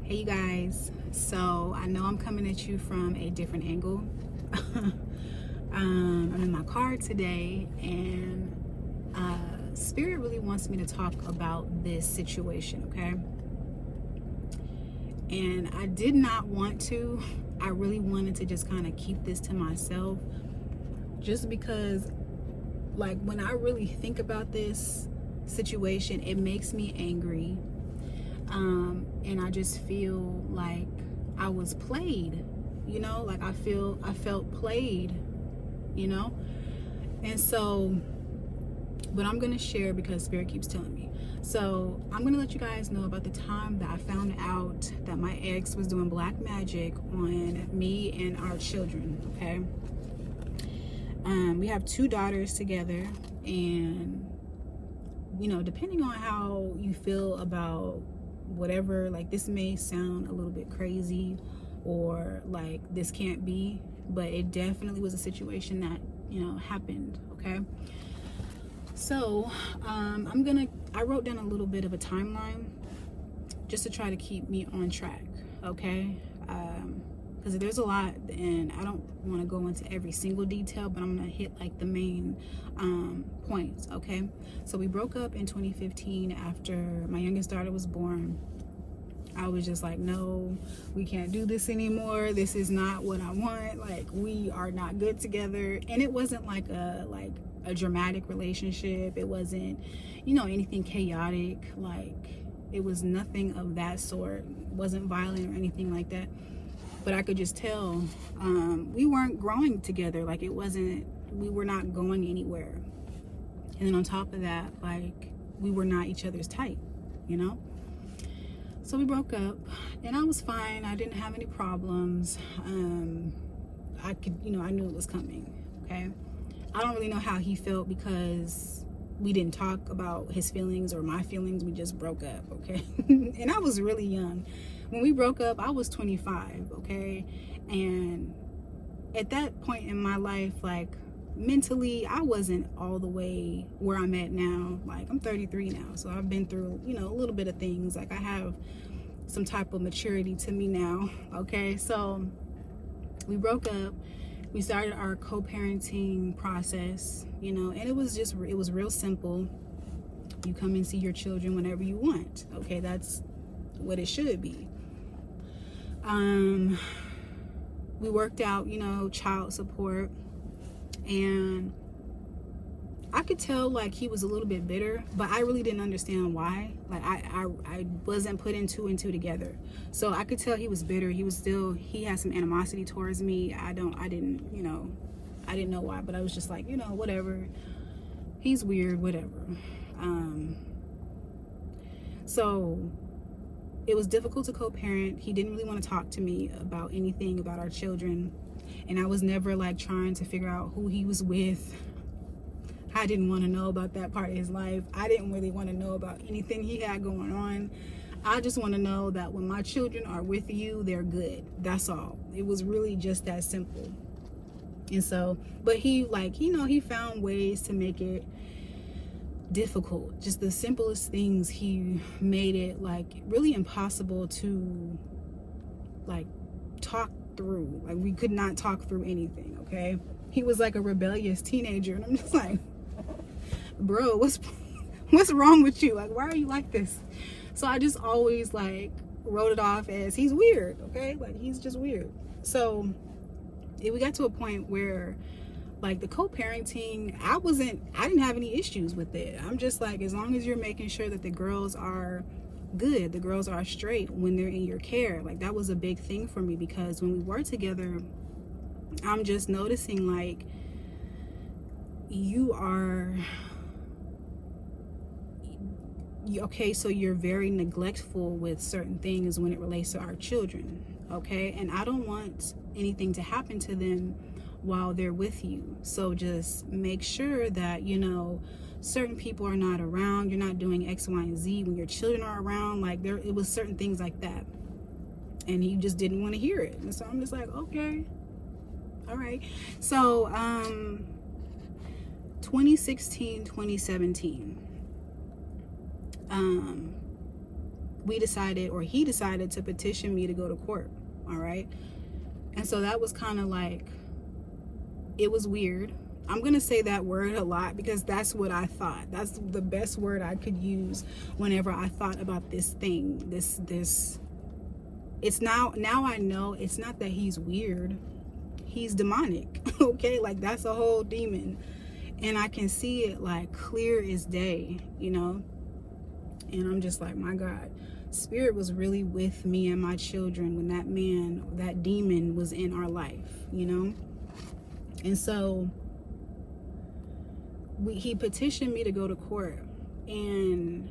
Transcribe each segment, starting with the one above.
Hey you guys, so I know I'm coming at you from a different angle. I'm in my car today and Spirit really wants me to talk about this situation, okay? And I did not want to. I really wanted to just kind of keep this to myself just because, like, when I really think about this situation, it makes me angry. And I just feel like I was played, like I felt played, you know? And so, but I'm going to share because Spirit keeps telling me. So I'm going to let you guys know about the time that I found out that my ex was doing black magic on me and our children, okay? We have 2 daughters together, and, depending on how you feel about whatever, like, this may sound a little bit crazy or like this can't be, but it definitely was a situation that happened, okay? So I wrote down a little bit of a timeline just to try to keep me on track, okay? Because there's a lot and I don't want to go into every single detail, but I'm gonna hit like the main points, okay? So we broke up in 2015 after my youngest daughter was born. I was just like, no, we can't do this anymore. This is not what I want. Like, we are not good together. And it wasn't like a dramatic relationship. It wasn't, anything chaotic. Like, it was nothing of that sort. It wasn't violent or anything like that. But I could just tell we weren't growing together. Like, we were not going anywhere. And then on top of that, like, we were not each other's type, So we broke up and I was fine. I didn't have any problems. I knew it was coming, okay? I don't really know how he felt because we didn't talk about his feelings or my feelings. We just broke up, okay? And I was really young. When we broke up, I was 25, okay? And at that point in my life, like, mentally, I wasn't all the way where I'm at now. Like, I'm 33 now, so I've been through, a little bit of things. Like, I have some type of maturity to me now, okay? So we broke up. We started our co-parenting process, and it was real simple. You come and see your children whenever you want, okay? That's what it should be. We worked out, child support, and I could tell, like, he was a little bit bitter, but I really didn't understand why. Like, I wasn't putting 2 and 2 together. So I could tell he was bitter. He had some animosity towards me. I didn't know why, but I was just like, whatever. He's weird, whatever. So it was difficult to co-parent. He didn't really want to talk to me about anything about our children. And I was never, like, trying to figure out who he was with. I didn't want to know about that part of his life. I didn't really want to know about anything he had going on. I just want to know that when my children are with you, they're good. That's all. It was really just that simple. And so, but he, like, he found ways to make it difficult. Just the simplest things, he made it, like, really impossible to, like, talk through. Like, we could not talk through anything, okay? He was like a rebellious teenager, and I'm just like, bro, what's wrong with you? Like, why are you like this? So I just always, like, wrote it off as he's weird, okay? Like, he's just weird. So we got to a point where, like, the co-parenting, I didn't have any issues with it. I'm just like, as long as you're making sure that the girls are good, the girls are straight when they're in your care. Like, that was a big thing for me, because when we were together, I'm just noticing, like, okay, so you're very neglectful with certain things when it relates to our children, okay? And I don't want anything to happen to them while they're with you. So just make sure that, certain people are not around. You're not doing X, Y, and Z when your children are around. Like, it was certain things like that. And he just didn't want to hear it. And so I'm just like, okay, all right. So 2016, 2017, we decided, or he decided, to petition me to go to court. All right. And so that was kind of like, it was weird. I'm going to say that word a lot because that's what I thought. That's the best word I could use whenever I thought about this thing. It's now I know it's not that he's weird. He's demonic. Okay. Like, that's a whole demon. And I can see it like clear as day, you know? And I'm just like, my God, Spirit was really with me and my children when that demon was in our life, you know? And so he petitioned me to go to court. And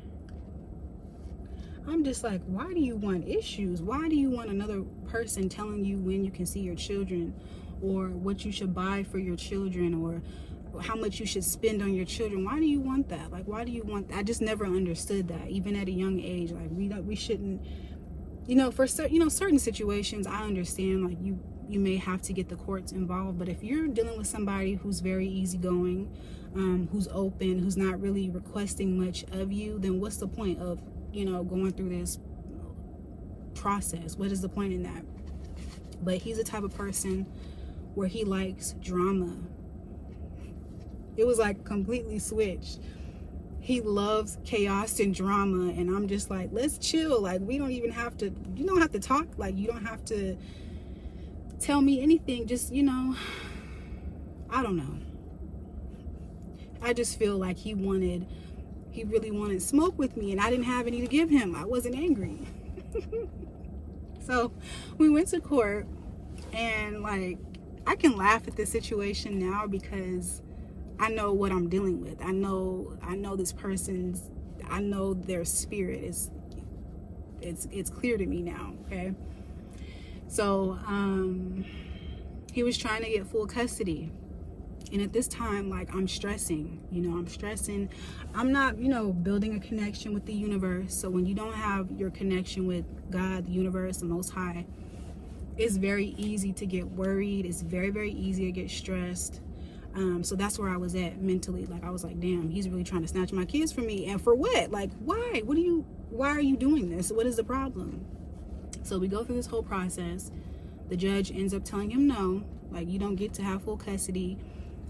I'm just like, why do you want issues? Why do you want another person telling you when you can see your children, or what you should buy for your children, or how much you should spend on your children? Why do you want that? Like, why do you want that? I just never understood that, even at a young age. Like, we shouldn't, you know, for certain situations, I understand, like, you may have to get the courts involved, but if you're dealing with somebody who's very easygoing, who's open, who's not really requesting much of you, then what's the point of, you know, going through this process? What is the point in that? But he's the type of person where he likes drama. It was like completely switched. He loves chaos and drama, and I'm just like, let's chill. Like, you don't have to talk. Like, you don't have to tell me anything. Just, you know, I don't know. I just feel like he really wanted smoke with me, and I didn't have any to give him. I wasn't angry. So we went to court, and like, I can laugh at this situation now because I know what I'm dealing with. I know this person's, I know their spirit is, it's clear to me now. Okay. So, he was trying to get full custody. And at this time, like, I'm stressing, I'm not, building a connection with the universe. So when you don't have your connection with God, the universe, the Most High, it's very easy to get worried. It's very, very easy to get stressed. So that's where I was at mentally. Like, I was like, damn, he's really trying to snatch my kids from me. And for what? Like, why? Why are you doing this? What is the problem? So we go through this whole process. The judge ends up telling him no, like, you don't get to have full custody.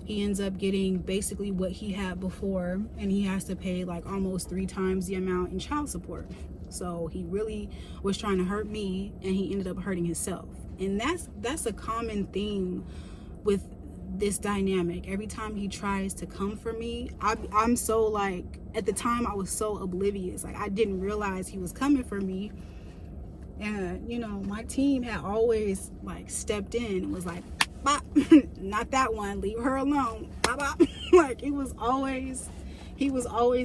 He ends up getting basically what he had before, and he has to pay like almost 3 times the amount in child support. So he really was trying to hurt me, and he ended up hurting himself. And that's a common theme with this dynamic. Every time he tries to come for me, I'm so, like, at the time I was so oblivious. Like, I didn't realize he was coming for me. And, my team had always, like, stepped in and was like, bop, not that one, leave her alone, bop, bop. Like, he was always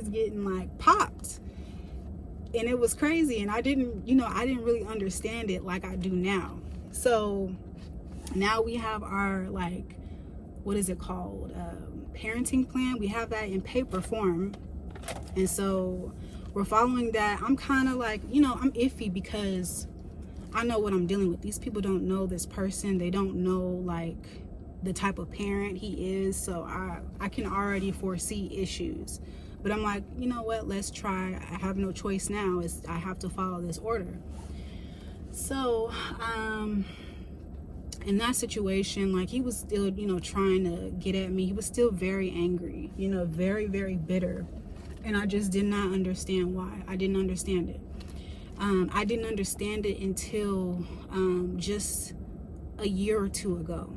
getting, like, popped. And it was crazy. And I didn't really understand it like I do now. So now we have our, like, what is it called? Parenting plan. We have that in paper form. And so we're following that. I'm kind of like, I'm iffy because I know what I'm dealing with. These people don't know this person. They don't know, like, the type of parent he is. So I can already foresee issues. But I'm like, you know what? Let's try. I have no choice now. I have to follow this order. So, in that situation, like, he was still, trying to get at me. He was still very angry, very, very bitter. And I just did not understand why. I didn't understand it. I didn't understand it until just a year or two ago.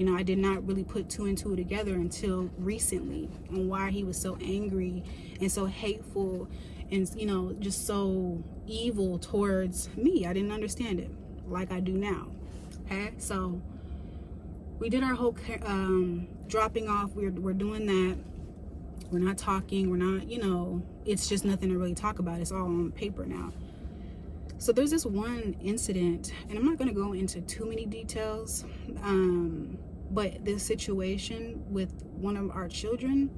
I did not really put 2 and 2 together until recently on why he was so angry and so hateful and, just so evil towards me. I didn't understand it like I do now. Okay, so we did our whole dropping off. We're doing that. We're not talking. We're not, it's just nothing to really talk about. It's all on paper now. So there's this one incident, and I'm not going to go into too many details, but this situation with one of our children,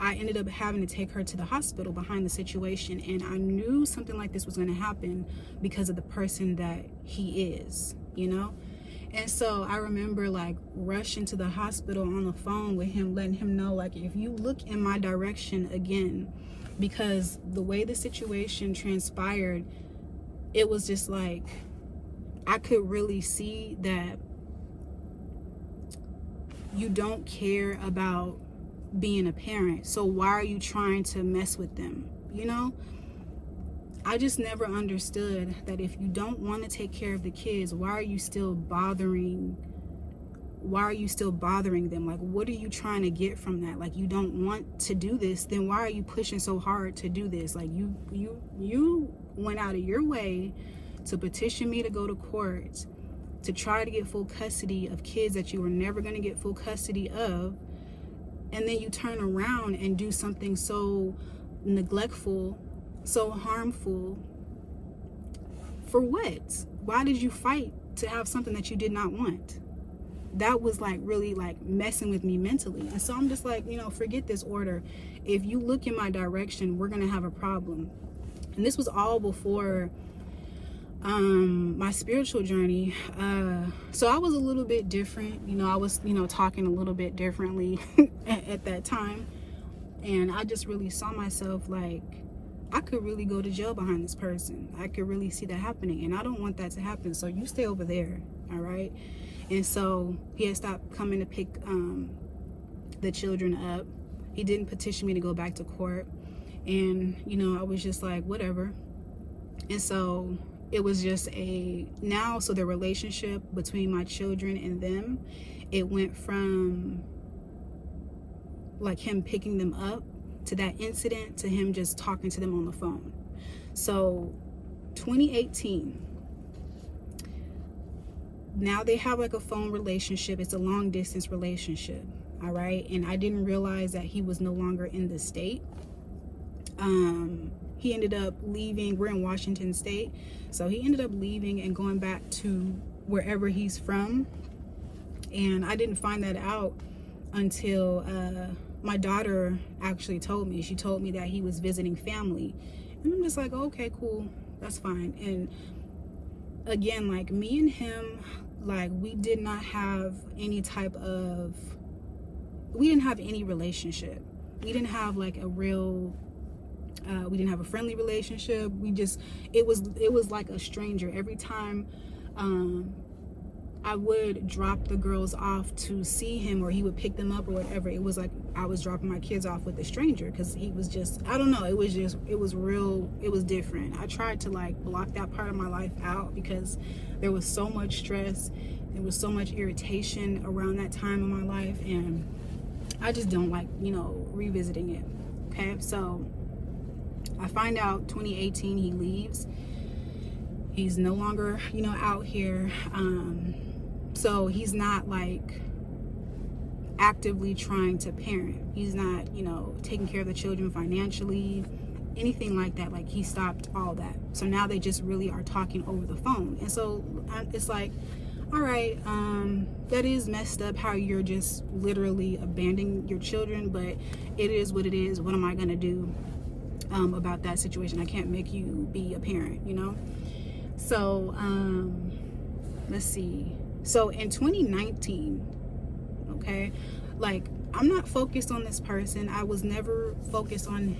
I ended up having to take her to the hospital behind the situation, and I knew something like this was going to happen because of the person that he is, And so I remember, like, rushing to the hospital on the phone with him, letting him know, like, if you look in my direction again, because the way the situation transpired, it was just like, I could really see that you don't care about being a parent. So why are you trying to mess with them? You know? I just never understood that if you don't want to take care of the kids, why are you still bothering them? Like, what are you trying to get from that? Like, you don't want to do this, then why are you pushing so hard to do this? Like, you went out of your way to petition me to go to court to try to get full custody of kids that you were never going to get full custody of, and then you turn around and do something so neglectful, so harmful. For what? Why did you fight to have something that you did not want? That was like really like messing with me mentally. And so I'm just like, you know, forget this order. If you look in my direction, we're gonna have a problem. And this was all before my spiritual journey. So I was a little bit different. You know, I was, you know, talking a little bit differently at that time. And I just really saw myself like, I could really go to jail behind this person. I could really see that happening, and I don't want that to happen. So you stay over there, all right? And so he had stopped coming to pick the children up. He didn't petition me to go back to court. And, you know, I was just like, whatever. And so it was just so the relationship between my children and them, it went from like him picking them up to that incident to him just talking to them on the phone. So 2018, now they have like a phone relationship. It's a long distance relationship, all right? And I didn't realize that he was no longer in the state. He ended up leaving. We're in Washington State, so he ended up leaving and going back to wherever he's from. And I didn't find that out until my daughter actually told me. She told me that he was visiting family, and I'm just like, oh, okay, cool, that's fine. And again, like, me and him, like, we didn't have any relationship. We didn't have like a real we didn't have a friendly relationship. It was like a stranger. Every time I would drop the girls off to see him, or he would pick them up or whatever, it was like I was dropping my kids off with a stranger, because he was just, I don't know, it was different. I tried to like block that part of my life out because there was so much stress, there was so much irritation around that time in my life, and I just don't like, you know, revisiting it. Okay, so I find out 2018 he leaves. He's no longer, you know, out here. So he's not like actively trying to parent. He's not, you know, taking care of the children financially, anything like that. Like, he stopped all that. So now they just really are talking over the phone. And so it's like, all right, that is messed up how you're just literally abandoning your children, but it is what it is. What am I gonna do about that situation? I can't make you be a parent, you know? So let's see. So in 2019, okay, like, I'm not focused on this person. I was never focused on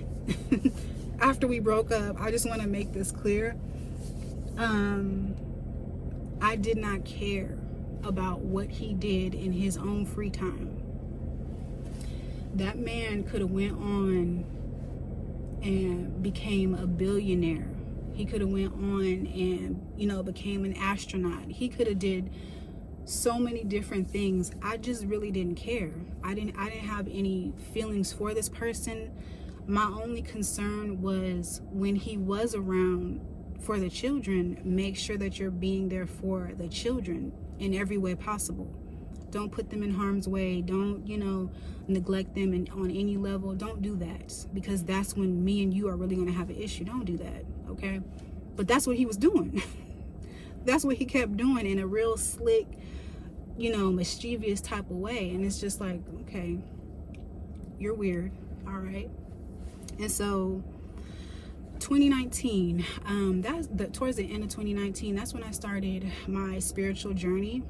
after we broke up. I just want to make this clear. I did not care about what he did in his own free time. That man could have went on and became a billionaire. He could have went on and, you know, became an astronaut. He could have did so many different things. I just really didn't care. I didn't have any feelings for this person. My only concern was, when he was around for the children, make sure that you're being there for the children in every way possible. Don't put them in harm's way. Don't, you know, neglect them on any level. Don't do that, because that's when me and you are really going to have an issue. Don't do that, okay? But that's what he was doing. That's what he kept doing in a real slick, you know, mischievous type of way. And it's just like, okay, you're weird, all right? And so 2019, towards the end of 2019, that's when I started my spiritual journey.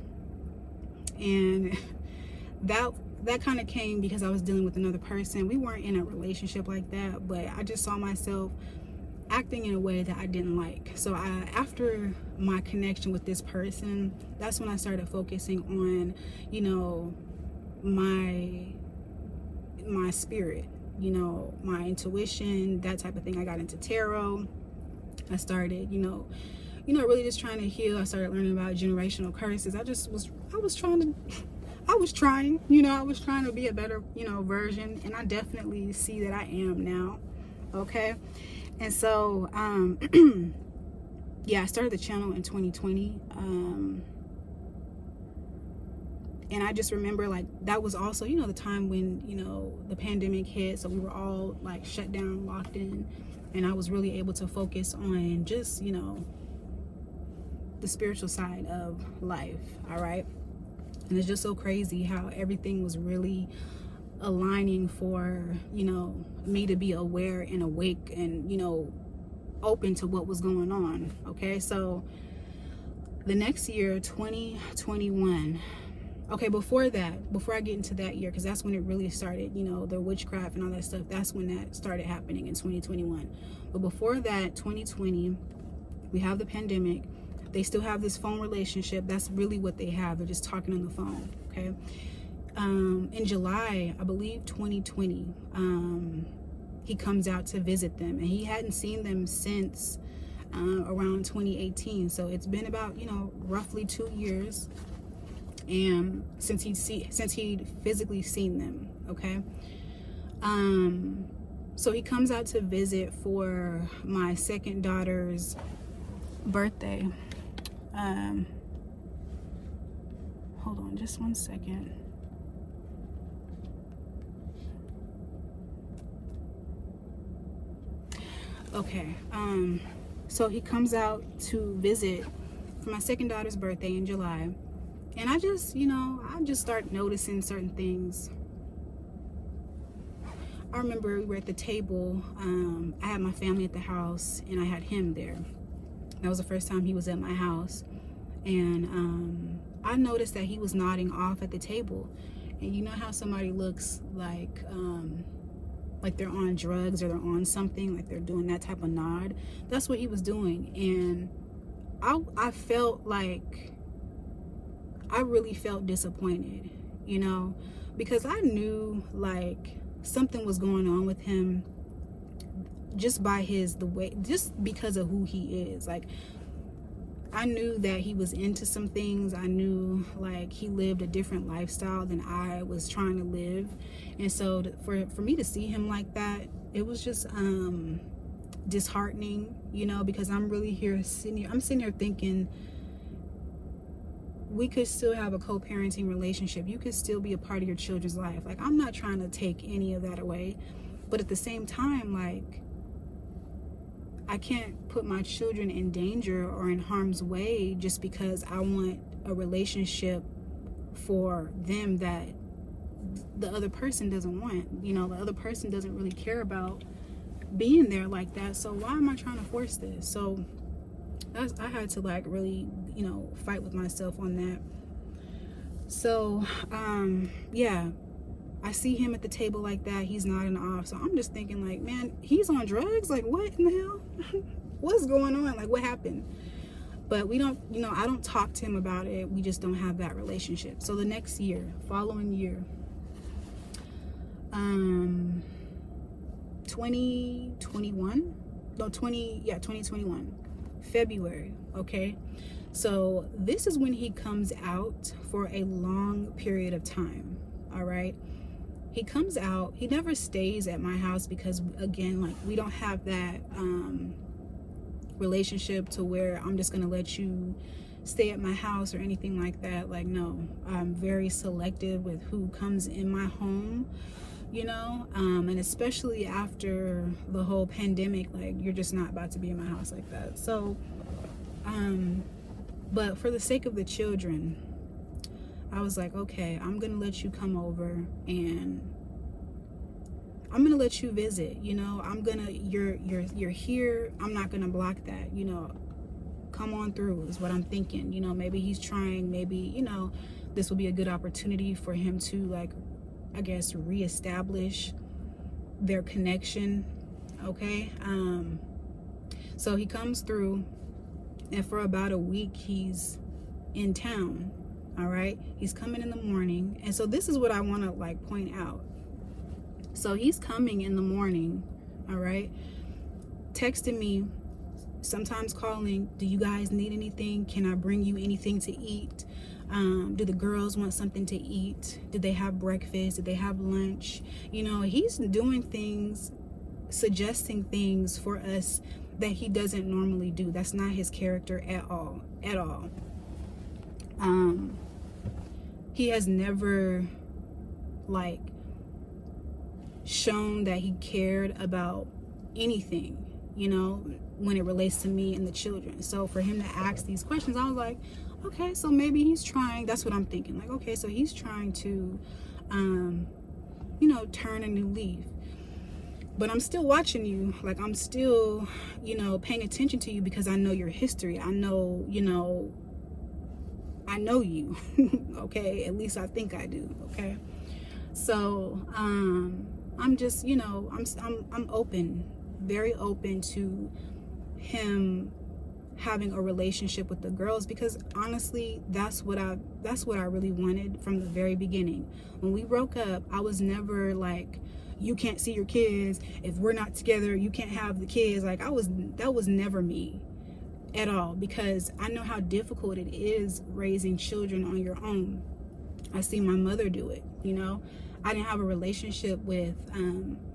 And that kind of came because I was dealing with another person. We weren't in a relationship like that, but I just saw myself acting in a way that I didn't like. So after my connection with this person, that's when I started focusing on, you know, my spirit, you know, my intuition, that type of thing. I got into tarot. I started, you know, really just trying to heal. I started learning about generational curses. I was trying, you know, I was trying to be a better, you know, version, and I definitely see that I am now. Okay. And so, yeah, I started the channel in 2020. And I just remember, like, that was also, you know, the time when, you know, the pandemic hit. So we were all like shut down, locked in. And I was really able to focus on just, you know, the spiritual side of life. All right. And it's just so crazy how everything was really aligning for, you know, me to be aware and awake and, you know, open to what was going on. Okay. So the next year, 2021. Okay, before I get into that year, because that's when it really started, you know, the witchcraft and all that stuff, that's when that started happening in 2021. But before that, 2020, we have the pandemic. They still have this phone relationship. That's really what they have. They're just talking on the phone, okay? In July, I believe 2020, he comes out to visit them, and he hadn't seen them since around 2018. So it's been about, you know, roughly 2 years. And since he'd physically seen them, okay? So he comes out to visit for my second daughter's birthday. Hold on just one second. Okay, so he comes out to visit for my second daughter's birthday in July. And I just, you know, start noticing certain things. I remember we were at the table. I had my family at the house, and I had him there. That was the first time he was at my house. And I noticed that he was nodding off at the table. And you know how somebody looks like they're on drugs or they're on something, like they're doing that type of nod? That's what he was doing. And I felt like, I really felt disappointed, you know, because I knew like something was going on with him just by just because of who he is. Like, I knew that he was into some things. I knew like he lived a different lifestyle than I was trying to live. And so for me to see him like that, it was just disheartening, you know, because I'm sitting here thinking, we could still have a co-parenting relationship. You could still be a part of your children's life. Like, I'm not trying to take any of that away, but at the same time, like, I can't put my children in danger or in harm's way just because I want a relationship for them that the other person doesn't want. You know, the other person doesn't really care about being there like that. So why am I trying to force this? So I had to like really, you know, fight with myself on that. So yeah, I see him at the table like that. He's nodding off. So I'm just thinking like, man, he's on drugs? Like, what in the hell? What's going on? Like, what happened? But we don't, you know, I don't talk to him about it. We just don't have that relationship. So the next year, following year, 2021, February, okay? So this is when he comes out for a long period of time, all right? He comes out, he never stays at my house because, again, like, we don't have that relationship to where I'm just gonna let you stay at my house or anything like that. Like, no, I'm very selective with who comes in my home, you know, and especially after the whole pandemic, like, you're just not about to be in my house like that. So but for the sake of the children, I was like, okay, I'm gonna let you come over and I'm gonna let you visit, you know. You're here, I'm not gonna block that, you know. Come on through is what I'm thinking, you know. Maybe he's trying, maybe, you know, this will be a good opportunity for him to, like, I guess, reestablish their connection. Okay. So he comes through, and for about a week he's in town. All right, he's coming in the morning. And so this is what I want to, like, point out. So he's coming in the morning, all right, texting me, sometimes calling, do you guys need anything? Can I bring you anything to eat? Do the girls want something to eat? Did they have breakfast? Did they have lunch? You know, he's doing things, suggesting things for us that he doesn't normally do. That's not his character at all, at all. He has never, like, shown that he cared about anything, you know, when it relates to me and the children. So for him to ask these questions, I was like, okay, so maybe he's trying. That's what I'm thinking. Like, okay, so he's trying to, you know, turn a new leaf. But I'm still watching you. Like, I'm still, you know, paying attention to you because I know your history. I know, you know, I know you. Okay, at least I think I do. Okay, so I'm just, you know, I'm open, very open to him having a relationship with the girls, because honestly, that's what I really wanted from the very beginning. When we broke up, I was never like, you can't see your kids, if we're not together you can't have the kids. Like, that was never me at all, because I know how difficult it is raising children on your own. I see my mother do it, you know. I didn't have a relationship with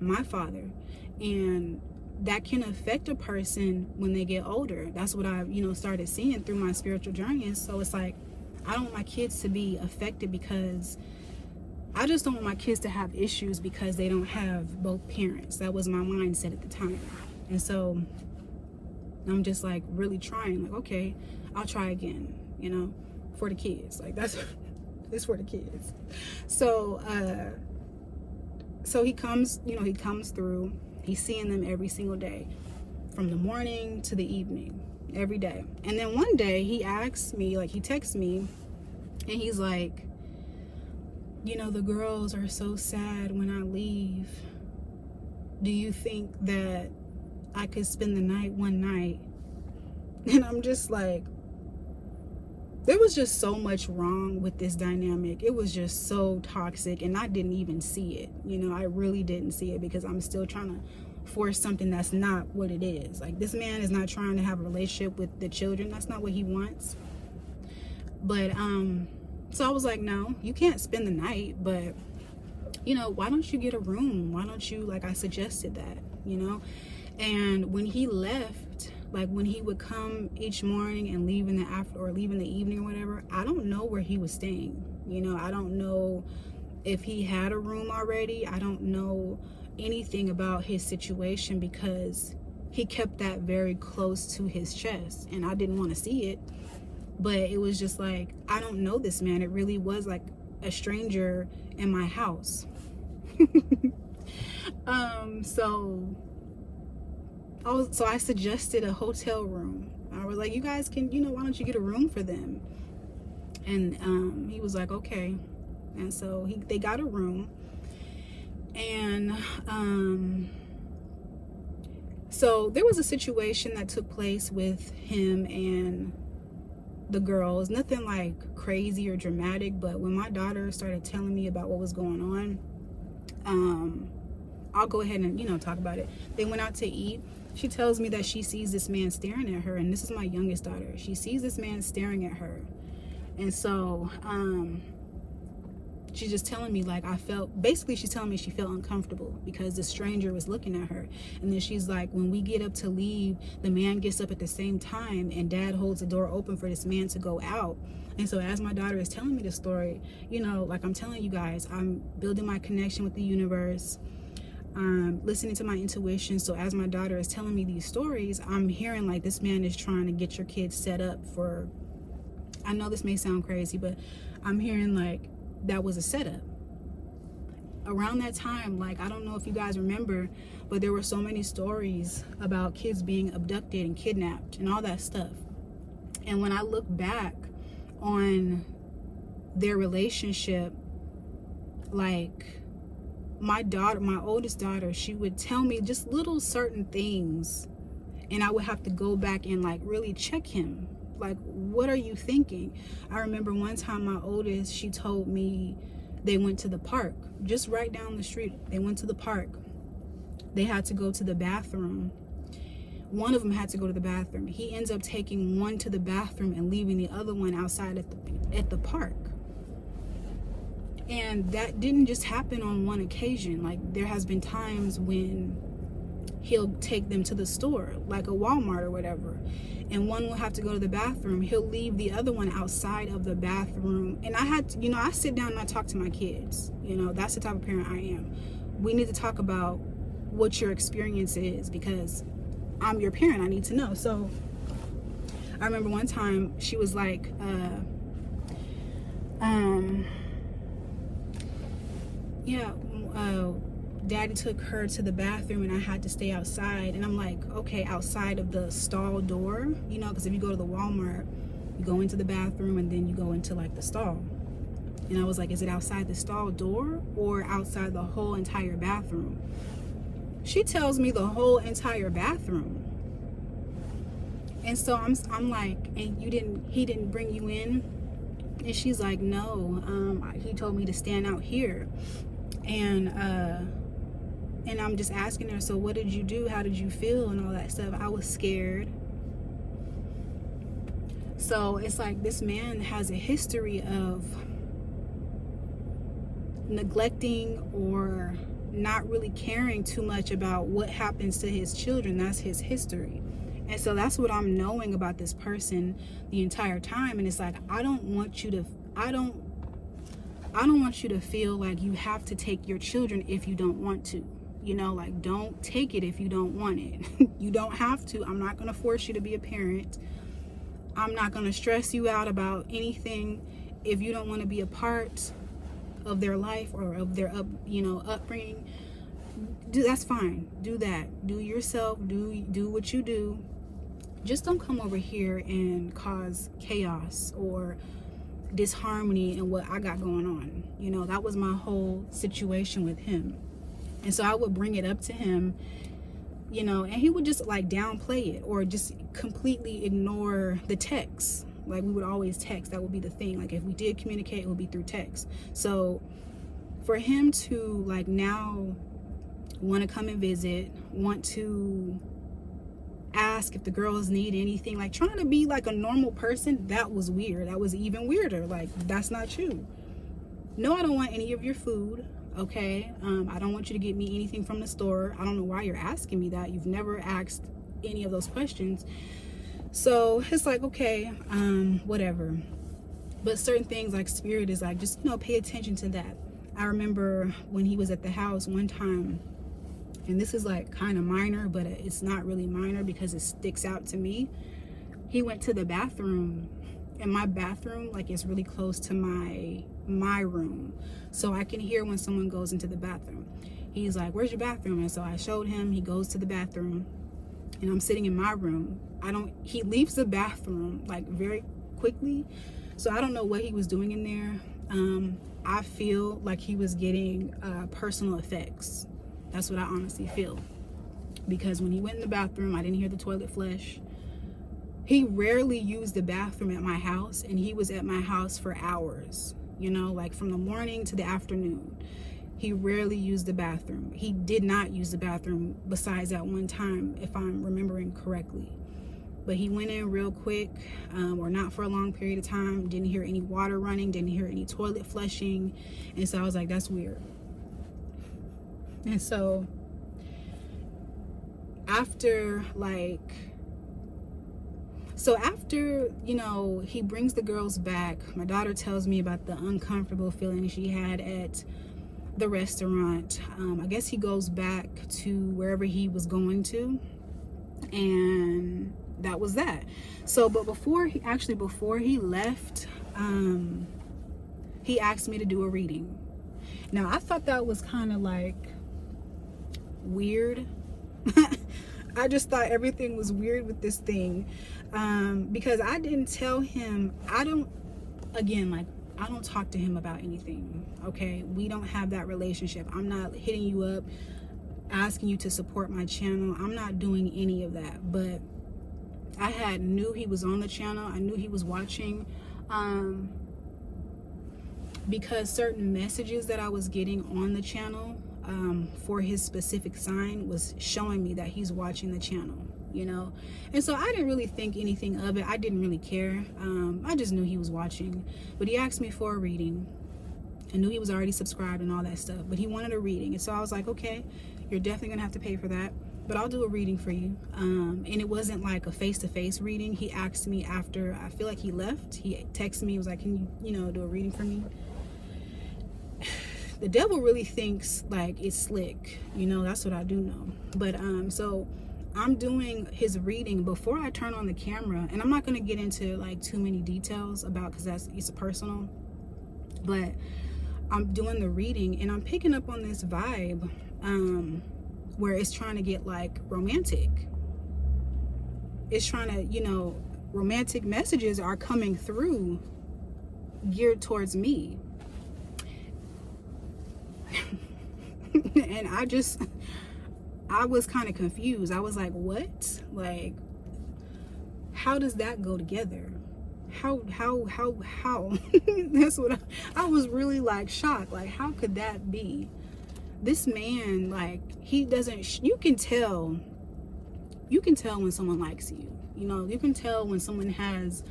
my father, and that can affect a person when they get older. That's what I've, you know, started seeing through my spiritual journey. And so it's like, I don't want my kids to be affected, because I just don't want my kids to have issues because they don't have both parents. That was my mindset at the time. And so I'm just like really trying, like, okay, I'll try again, you know, for the kids. Like, that's it's for the kids. So so he comes, you know, he comes through. He's seeing them every single day, from the morning to the evening, every day. And then one day he asks me, like, he texts me, and he's like, you know, the girls are so sad when I leave. Do you think that I could spend the night one night? And I'm just like, there was just so much wrong with this dynamic. It was just so toxic, and I didn't even see it. You know, I really didn't see it, because I'm still trying to force something that's not what it is. Like, this man is not trying to have a relationship with the children. That's not what he wants. But so I was like, no, you can't spend the night, but, you know, why don't you get a room? Why don't you, like, I suggested that, you know? And when he left, like, when he would come each morning and leave in the after, or leave in the evening or whatever, I don't know where he was staying. You know, I don't know if he had a room already. I don't know anything about his situation, because he kept that very close to his chest, and I didn't want to see it. But it was just like, I don't know this man. It really was like a stranger in my house. So I suggested a hotel room. I was like, you guys can, you know, why don't you get a room for them? And he was like, okay. And so they got a room. And so there was a situation that took place with him and the girls. Nothing like crazy or dramatic, but when my daughter started telling me about what was going on, I'll go ahead and, you know, talk about it. They went out to eat. She tells me that she sees this man staring at her, and this is my youngest daughter. She sees this man staring at her. And so she's just telling me, like, she's telling me she felt uncomfortable because the stranger was looking at her. And then she's like, when we get up to leave, the man gets up at the same time, and dad holds the door open for this man to go out. And so as my daughter is telling me the story, you know, like I'm telling you guys, I'm building my connection with the universe, listening to my intuition. So as my daughter is telling me these stories, I'm hearing like, this man is trying to get your kids set up for, I know this may sound crazy, but I'm hearing like that was a setup. Around that time, like, I don't know if you guys remember, but there were so many stories about kids being abducted and kidnapped and all that stuff. And when I look back on their relationship, like my oldest daughter, she would tell me just little certain things, and I would have to go back and like really check him. Like, what are you thinking? I remember one time my oldest, she told me they went to the park, just right down the street. They went to the park. They had to go to the bathroom. One of them had to go to the bathroom. He ends up taking one to the bathroom and leaving the other one outside at the park. And that didn't just happen on one occasion. Like, there has been times when he'll take them to the store, like a Walmart or whatever, and one will have to go to the bathroom. He'll leave the other one outside of the bathroom. And I had to, I sit down and I talk to my kids. That's the type of parent I am. We need to talk about what your experience is, because I'm your parent. I need to know. So I remember one time she was like, Daddy took her to the bathroom and I had to stay outside. And I'm like, okay, outside of the stall door, because if you go to the Walmart, you go into the bathroom and then you go into like the stall. And I was like, is it outside the stall door or outside the whole entire bathroom? She tells me the whole entire bathroom. And so I'm like, and he didn't bring you in? And she's like, no, he told me to stand out here. And I'm just asking her, so what did you do? How did you feel? And all that stuff. I was scared. So it's like this man has a history of neglecting or not really caring too much about what happens to his children. That's his history. And so that's what I'm knowing about this person the entire time. And it's like, I don't want you to feel like you have to take your children if you don't want to. Like, don't take it if you don't want it. You don't have to. I'm not going to force you to be a parent. I'm not going to stress you out about anything. If you don't want to be a part of their life or of their upbringing, that's fine. Do that. Do yourself. Do what you do. Just don't come over here and cause chaos or disharmony in what I got going on. That was my whole situation with him. And so I would bring it up to him, and he would just like downplay it or just completely ignore the text. Like, we would always text. That would be the thing. Like, if we did communicate, it would be through text. So for him to like now want to come and visit, want to ask if the girls need anything, like trying to be like a normal person, that was weird. That was even weirder. Like, that's not you. No, I don't want any of your food. Okay, I don't want you to get me anything from the store. I don't know why you're asking me that. You've never asked any of those questions. So it's like, okay, whatever. But certain things like spirit is like, just pay attention to that. I remember when he was at the house one time, and this is like kind of minor, but it's not really minor because it sticks out to me. He went to the bathroom, and my bathroom like is really close to my room, so I can hear when someone goes into the bathroom. He's like, where's your bathroom? And so I showed him. He goes to the bathroom, and I'm sitting in my room. He leaves the bathroom like very quickly, so I don't know what he was doing in there. I feel like he was getting personal effects. That's what I honestly feel, because when he went in the bathroom, I didn't hear the toilet flush. He rarely used the bathroom at my house, and he was at my house for hours, like from the morning to the afternoon. He rarely used the bathroom. He did not use the bathroom besides that one time, if I'm remembering correctly. But he went in real quick, or not for a long period of time. Didn't hear any water running, didn't hear any toilet flushing. And so I was like, that's weird. And so after he brings the girls back, my daughter tells me about the uncomfortable feeling she had at the restaurant. I guess he goes back to wherever he was going to, and that was that. So, but before he left, he asked me to do a reading. Now, I thought that was kind of like weird. I just thought everything was weird with this thing, because I didn't tell him. I don't talk to him about anything, okay? We don't have that relationship. I'm not hitting you up asking you to support my channel. I'm not doing any of that. But I knew he was on the channel. I knew he was watching, because certain messages that I was getting on the channel for his specific sign was showing me that he's watching the channel, you know. And so I didn't really think anything of it. I didn't really care. I just knew he was watching. But he asked me for a reading. I knew he was already subscribed and all that stuff, but he wanted a reading. And so I was like, okay, you're definitely gonna have to pay for that, but I'll do a reading for you. And it wasn't like a face-to-face reading. He asked me after, I feel like he left, he texted me, he was like, can you do a reading for me? The devil really thinks like it's slick, you know. That's what I do know. But so I'm doing his reading before I turn on the camera, and I'm not going to get into like too many details about, because it's personal, but I'm doing the reading and I'm picking up on this vibe where it's trying to get like romantic. It's trying to, you know, romantic messages are coming through geared towards me. And I was kind of confused. I was like, what? Like, how does that go together? How? That's what I was really like shocked. Like, how could that be? This man, like, he doesn't, you can tell when someone likes you, you know, you can tell when someone has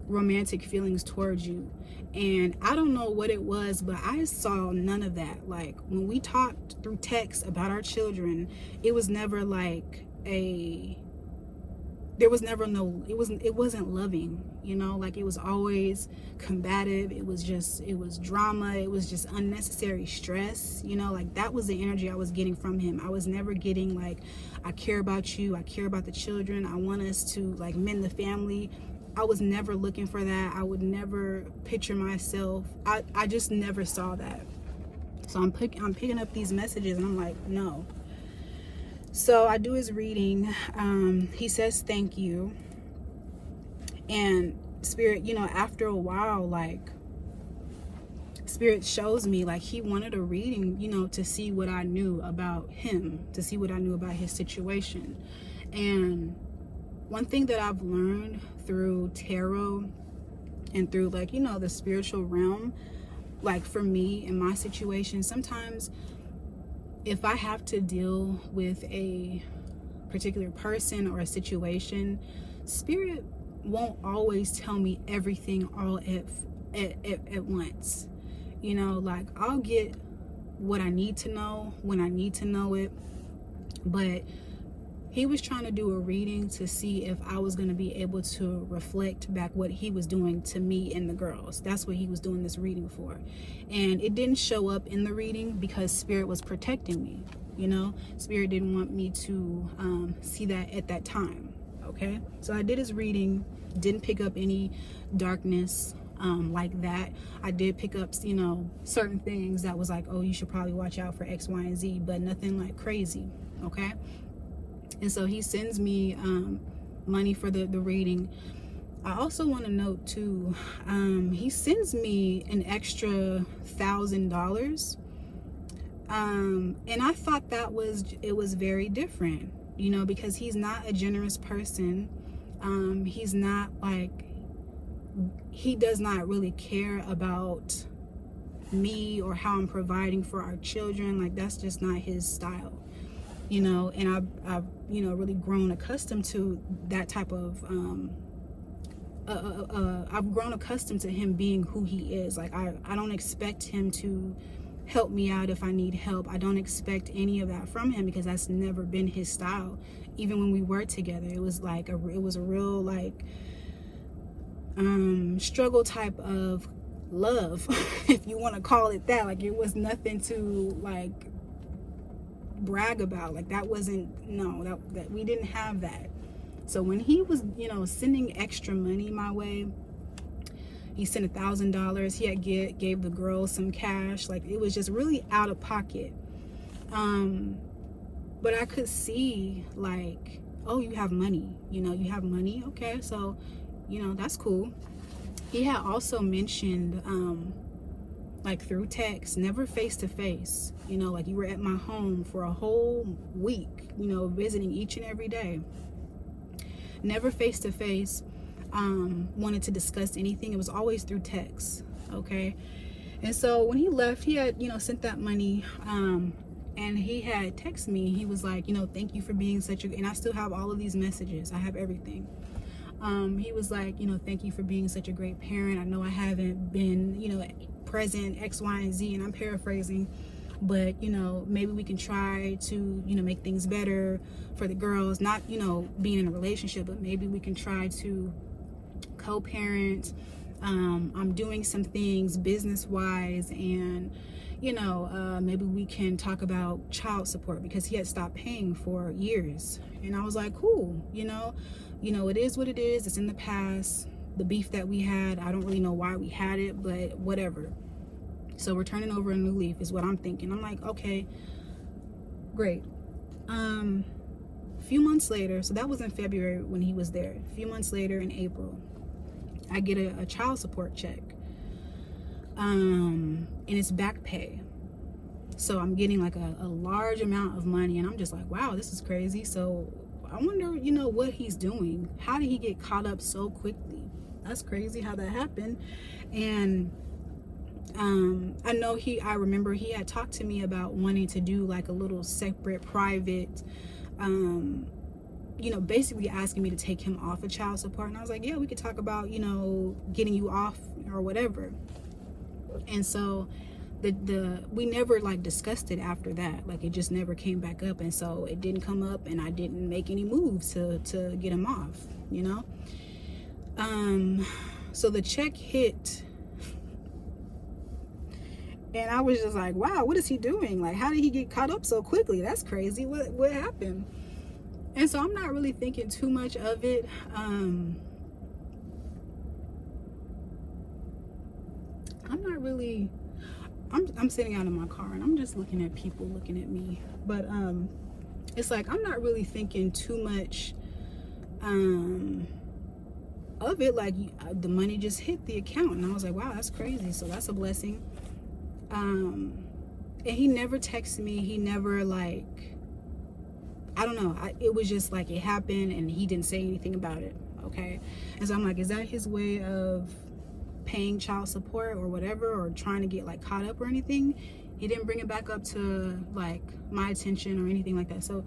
romantic feelings towards you. And I don't know what it was, but I saw none of that. Like, when we talked through text about our children, it was never like it wasn't loving, you know. Like, it was always combative. It was drama. It was just unnecessary stress, you know. Like, that was the energy I was getting from him. I was never getting like, I care about you, I care about the children, I want us to like mend the family. I was never looking for that. I would never picture myself. I just never saw that. So I'm picking up these messages and I'm like, no. So I do his reading. He says thank you. And Spirit, you know, after a while, like, Spirit shows me like he wanted a reading, you know, to see what I knew about him, to see what I knew about his situation. And one thing that I've learned through tarot and through, like, you know, the spiritual realm, like for me in my situation, sometimes if I have to deal with a particular person or a situation, Spirit won't always tell me everything all at once. You know, like, I'll get what I need to know when I need to know it. But he was trying to do a reading to see if I was going to be able to reflect back what he was doing to me and the girls. That's what he was doing this reading for. And it didn't show up in the reading because Spirit was protecting me. You know, Spirit didn't want me to see that at that time. Okay, so I did his reading, didn't pick up any darkness like that. I did pick up, you know, certain things that was like, oh, you should probably watch out for X, Y, and Z, but nothing like crazy. Okay. And so he sends me money for the reading. I also want to note too, he sends me an extra $1,000. And I thought it was very different, you know, because he's not a generous person. He's not like, he does not really care about me or how I'm providing for our children. Like, that's just not his style. You know, and I've you know, really grown accustomed to that type of I've grown accustomed to him being who he is. Like, I don't expect him to help me out if I need help. I don't expect any of that from him because that's never been his style. Even when we were together, it was like it was a real like struggle type of love, if you want to call it that. Like, it was nothing to like brag about. Like, that wasn't, no, that we didn't have that. So when he was, you know, sending extra money my way, he sent $1,000. He had gave the girls some cash. Like, it was just really out of pocket. But I could see like, oh, you have money, you know, you have money. Okay, so, you know, that's cool. He had also mentioned, like through text, never face to face, you know, like you were at my home for a whole week, you know, visiting each and every day, never face to face, wanted to discuss anything. It was always through text. Okay. And so when he left, he had, you know, sent that money, and he had texted me. He was like, you know, thank you for being such a, and I still have all of these messages. I have everything. He was like, you know, thank you for being such a great parent. I know I haven't been, you know, present X, Y, and Z, and I'm paraphrasing, but, you know, maybe we can try to, you know, make things better for the girls, not, you know, being in a relationship, but maybe we can try to co-parent. I'm doing some things business-wise, and, you know, maybe we can talk about child support, because he had stopped paying for years. And I was like, cool, you know, it is what it is. It's in the past. The beef that we had, I don't really know why we had it, but whatever. So we're turning over a new leaf is what I'm thinking. I'm like, okay, great. A few months later, so that was in February when he was there. A few months later, in April, I get a child support check, and it's back pay. So I'm getting like a large amount of money, and I'm just like, wow, this is crazy. So I wonder, you know, what he's doing. How did he get caught up so quickly? That's crazy how that happened. And I remember he had talked to me about wanting to do like a little separate private, you know, basically asking me to take him off of child support. And I was like, yeah, we could talk about, you know, getting you off or whatever. And so we never like discussed it after that. Like it just never came back up. And so it didn't come up, and I didn't make any moves to get him off, you know? So the check hit, and I was just like, wow, what is he doing? Like, how did he get caught up so quickly? That's crazy. What happened? And so I'm not really thinking too much of it. I'm sitting out in my car, and I'm just looking at people looking at me. But it's like, I'm not really thinking too much of it. Like, the money just hit the account, and I was like, wow, that's crazy. So that's a blessing. And he never texted me. He never, like, I don't know. It was just like it happened, and he didn't say anything about it. Okay. And so I'm like, is that his way of paying child support or whatever, or trying to get like caught up or anything? He didn't bring it back up to like my attention or anything like that. So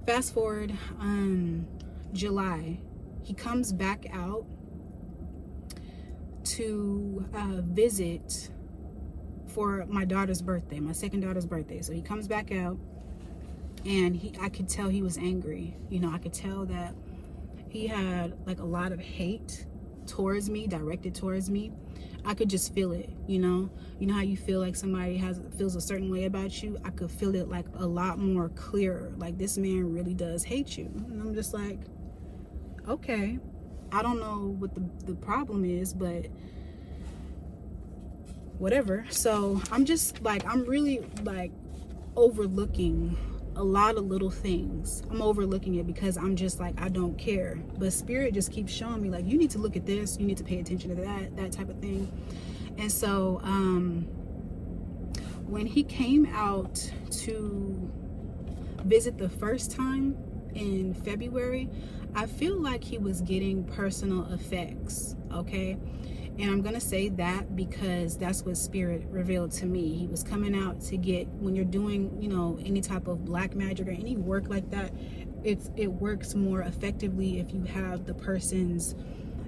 fast forward, July, he comes back out to visit for my daughter's birthday, my second daughter's birthday. So he comes back out, and I could tell he was angry. You know, I could tell that he had like a lot of hate towards me, directed towards me. I could just feel it, you know how you feel like somebody feels a certain way about you. I could feel it like a lot more clearer. Like, this man really does hate you. And I'm just like, okay, I don't know what the problem is, but whatever. So I'm just like, I'm really like overlooking a lot of little things. I'm overlooking it because I'm just like, I don't care. But Spirit just keeps showing me like, you need to look at this, you need to pay attention to that type of thing. And so when he came out to visit the first time in February, I feel like he was getting personal effects. Okay. And I'm going to say that because that's what Spirit revealed to me. He was coming out to get, when you're doing, you know, any type of black magic or any work like that, it works more effectively if you have the person's,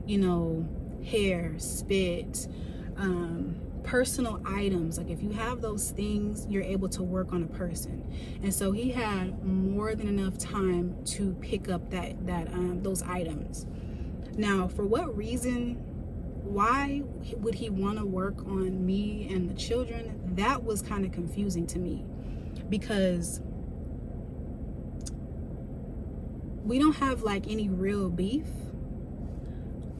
you know, hair, spit, personal items. Like, if you have those things, you're able to work on a person. And so he had more than enough time to pick up those items. Now, for what reason? Why would he want to work on me and the children? That was kind of confusing to me, because we don't have like any real beef.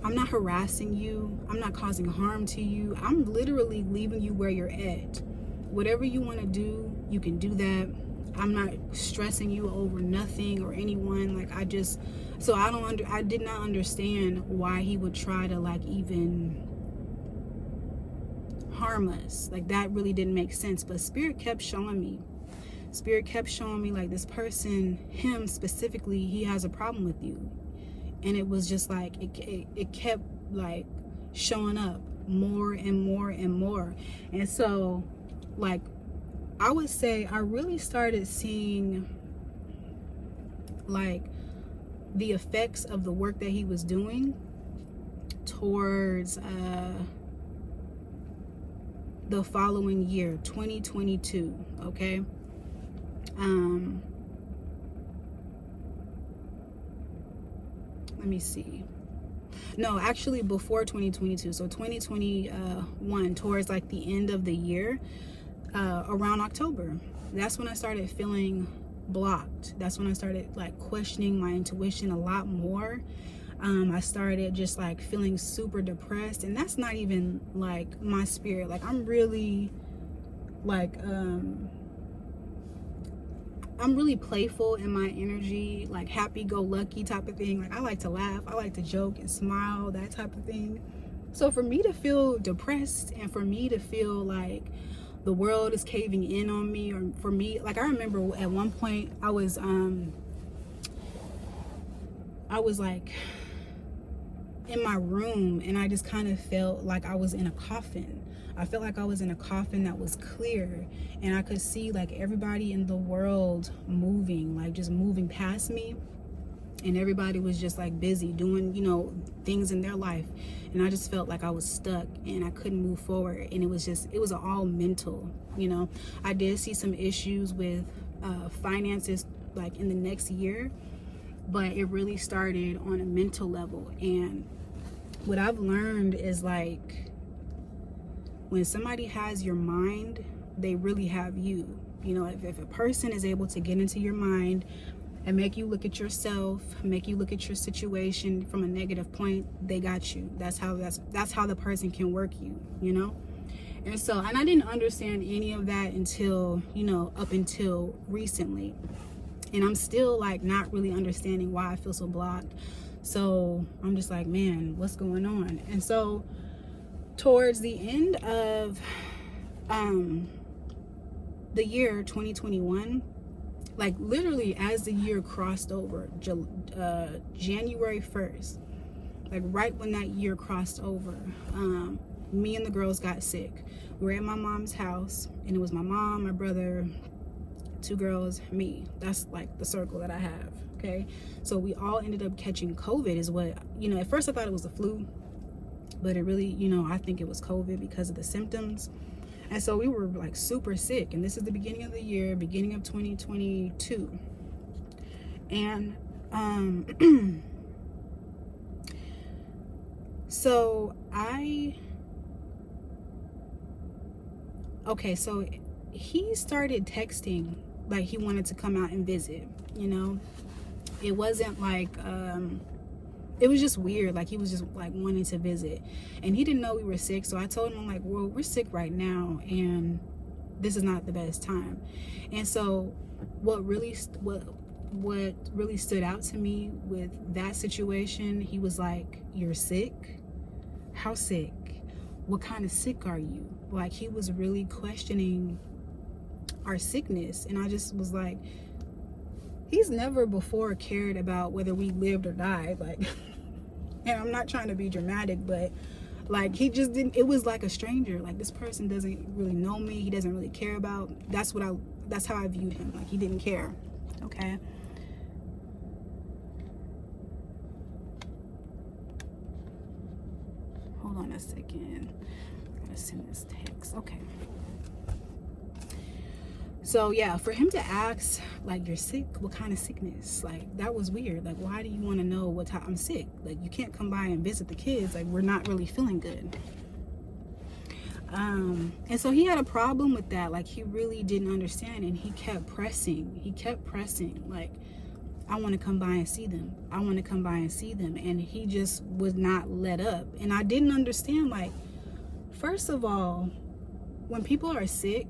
I'm not harassing you. I'm not causing harm to you. I'm literally leaving you where you're at. Whatever you want to do, you can do that. I'm not stressing you over nothing or anyone. Like, I did not understand why he would try to like even harm us. Like, that really didn't make sense. But Spirit kept showing me like, this person, him specifically, he has a problem with you. And it was just like it kept like showing up more and more and more. And so, like, I would say I really started seeing like the effects of the work that he was doing towards the following year, 2022. Okay. Let me see. No, actually before 2022. So 2021, towards like the end of the year, around October, that's when I started feeling blocked. That's when I started like questioning my intuition a lot more. I started just like feeling super depressed, and that's not even like my spirit. Like, I'm really like I'm really playful in my energy, like happy-go-lucky type of thing. Like, I like to laugh, I like to joke and smile, that type of thing. So for me to feel depressed and for me to feel like the world is caving in on me, or for me, like, I remember at one point I was like in my room, and I just kind of felt like I was in a coffin. I felt like I was in a coffin that was clear, and I could see like everybody in the world moving, like just moving past me, and everybody was just like busy doing, you know, things in their life, and I just felt like I was stuck and I couldn't move forward. And it was all mental, you know. I did see some issues with finances like in the next year, but it really started on a mental level. And what I've learned is like, when somebody has your mind, they really have you. You know, if a person is able to get into your mind and make you look at yourself, make you look at your situation from a negative point, they got you. That's how the person can work you, you know? And so, and I didn't understand any of that until, you know, up until recently. And I'm still like not really understanding why I feel so blocked. So I'm just like, man, what's going on? And so towards the end of the year 2021, like literally as the year crossed over, January 1st, like right when that year crossed over, me and the girls got sick. We were at my mom's house, and it was my mom, my brother, 2 girls, me. That's like the circle that I have. Okay, so we all ended up catching COVID, is what, you know, at first I thought it was the flu, but it really, you know, I think it was COVID because of the symptoms. And so we were like super sick, and this is the beginning of the year, beginning of 2022. And so so he started texting like he wanted to come out and visit, you know. It wasn't like it was just weird. Like, he was just like wanting to visit, and he didn't know we were sick. So I told him, I'm like, well, we're sick right now, and this is not the best time. And so what really stood out to me with that situation, he was like, you're sick? How sick? What kind of sick are you? Like, he was really questioning our sickness. And I just was like, he's never before cared about whether we lived or died. Like, and I'm not trying to be dramatic, but like, he just didn't, it was like a stranger. Like, this person doesn't really know me. He doesn't really care about, that's how I viewed him. Like, he didn't care. Okay. Hold on a second. I gotta send this text. Okay. So yeah, for him to ask, like, you're sick, what kind of sickness? Like, that was weird. Like, why do you want to know what time I'm sick? Like, you can't come by and visit the kids. Like, we're not really feeling good. And so he had a problem with that. Like, he really didn't understand, and he kept pressing. Like, I want to come by and see them. I want to come by and see them. And he just would not let up. And I didn't understand, like, first of all, when people are sick,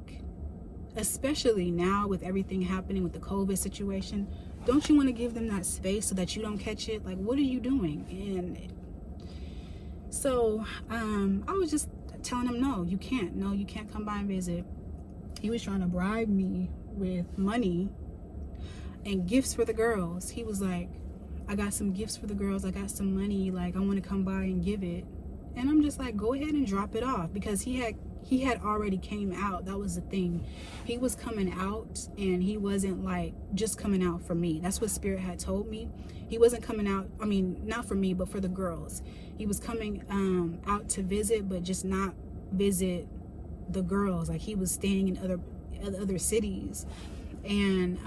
especially now with everything happening with the COVID situation, don't you want to give them that space so that you don't catch it? Like, what are you doing? And so I was just telling him, no, you can't. No, you can't come by and visit. He was trying to bribe me with money and gifts for the girls. He was like, I got some gifts for the girls. I got some money. Like, I want to come by and give it. And I'm just like, go ahead and drop it off, because he had already came out. That was the thing. He was coming out, and he wasn't like just coming out for me. That's what Spirit had told me. He wasn't coming out, I mean, not for me, but for the girls. He was coming out to visit, but just not visit the girls. Like, he was staying in other cities. And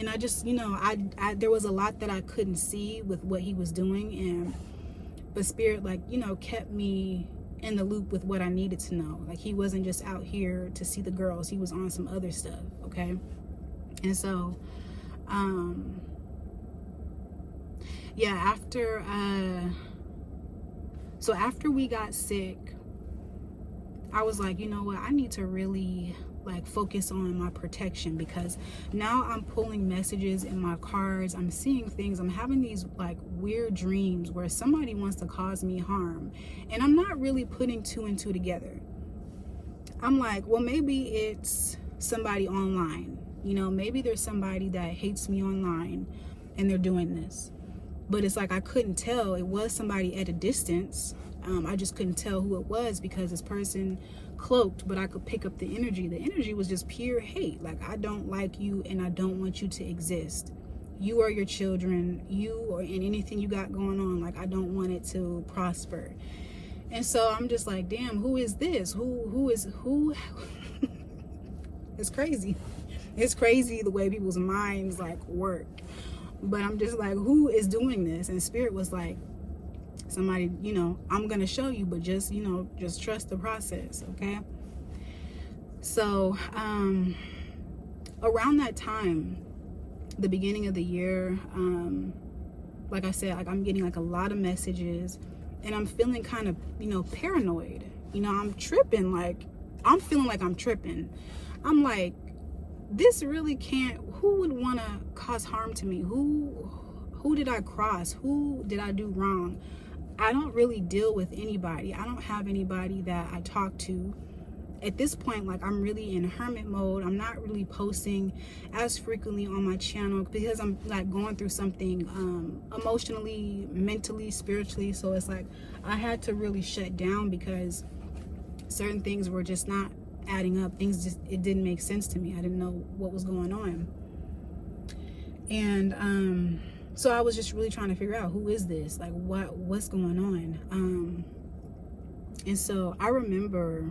I just, you know, I there was a lot that I couldn't see with what he was doing, but Spirit, like, you know, kept me in the loop with what I needed to know. Like, he wasn't just out here to see the girls. He was on some other stuff, okay? And so, yeah, after we got sick, I was like, you know what? I need to really like focus on my protection, because now I'm pulling messages in my cards. I'm seeing things. I'm having these like weird dreams where somebody wants to cause me harm, and I'm not really putting two and two together. I'm like, well, maybe it's somebody online. You know, maybe there's somebody that hates me online and they're doing this. But it's like I couldn't tell. It was somebody at a distance. I just couldn't tell who it was because this person cloaked, but I could pick up the energy. The energy was just pure hate. Like, I don't like you and I don't want you to exist. You are your children, you or in anything you got going on. Like, I don't want it to prosper. And so I'm just like, damn, who is this? Who is who? It's crazy. It's crazy the way people's minds like work. But I'm just like, who is doing this? And Spirit was like, somebody, you know, I'm gonna show you, but just, you know, just trust the process, okay? So around that time, the beginning of the year, like I said, like I'm getting like a lot of messages, and I'm feeling kind of, you know, paranoid. You know, I'm tripping. Like, I'm feeling like I'm tripping. I'm like, this really can't. Who would want to cause harm to me? Who did I cross? Who did I do wrong? I don't really deal with anybody. I don't have anybody that I talk to. At this point, like, I'm really in hermit mode. I'm not really posting as frequently on my channel because I'm like going through something emotionally, mentally, spiritually. So it's like I had to really shut down because certain things were just not adding up. Things just, it didn't make sense to me. I didn't know what was going on. And so I was just really trying to figure out, who is this? Like, what's going on? And so I remember,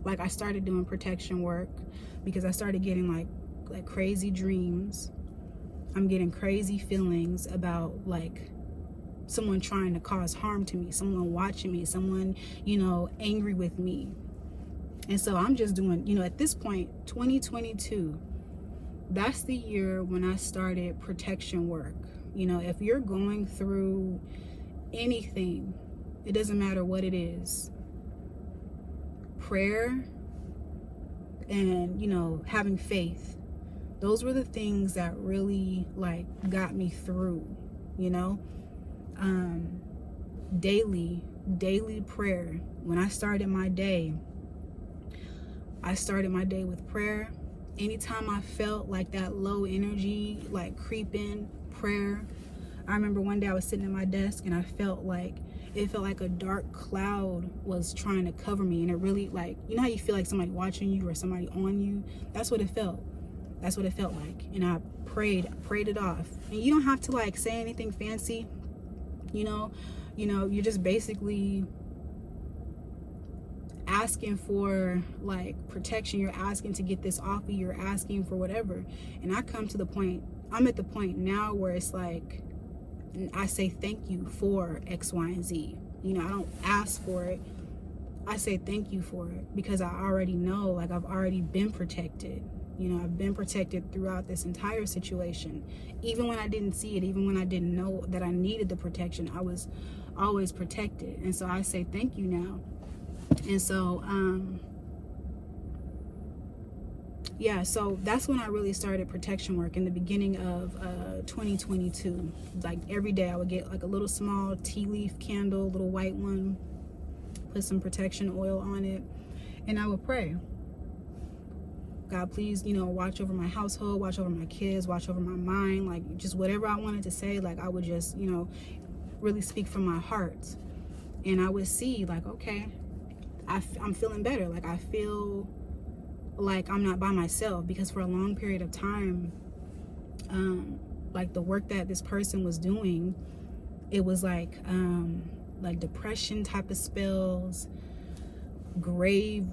like, I started doing protection work because I started getting like crazy dreams. I'm getting crazy feelings about like someone trying to cause harm to me, someone watching me, someone, you know, angry with me. And so I'm just doing, you know, at this point, 2022, that's the year when I started protection work. You know, if you're going through anything, it doesn't matter what it is, prayer and, you know, having faith, those were the things that really like got me through, you know. Daily prayer. When I started my day with prayer. Anytime I felt like that low energy like creeping, prayer. I remember one day I was sitting at my desk and it felt like a dark cloud was trying to cover me, and it really, like, you know how you feel like somebody watching you or somebody on you? That's what it felt. That's what it felt like. And I prayed it off. And you don't have to like say anything fancy, you know, you're just basically asking for like protection. You're asking to get this off of you. You're asking for whatever. And I'm at the point now where it's like, I say thank you for X, Y, and Z. You know, I don't ask for it. I say thank you for it because I already know, like, I've already been protected. You know, I've been protected throughout this entire situation. Even when I didn't see it, even when I didn't know that I needed the protection, I was always protected. And so I say thank you now. And so yeah, so that's when I really started protection work in the beginning of 2022. Like every day I would get like a little small tea leaf candle, little white one, put some protection oil on it, and I would pray, God, please, watch over my household, watch over my kids, watch over my mind, like just whatever I wanted to say, like I would just, really speak from my heart. And I would see like, okay, I'm feeling better. Like I feel like I'm not by myself, because for a long period of time, like the work that this person was doing, it was like depression type of spells, grave,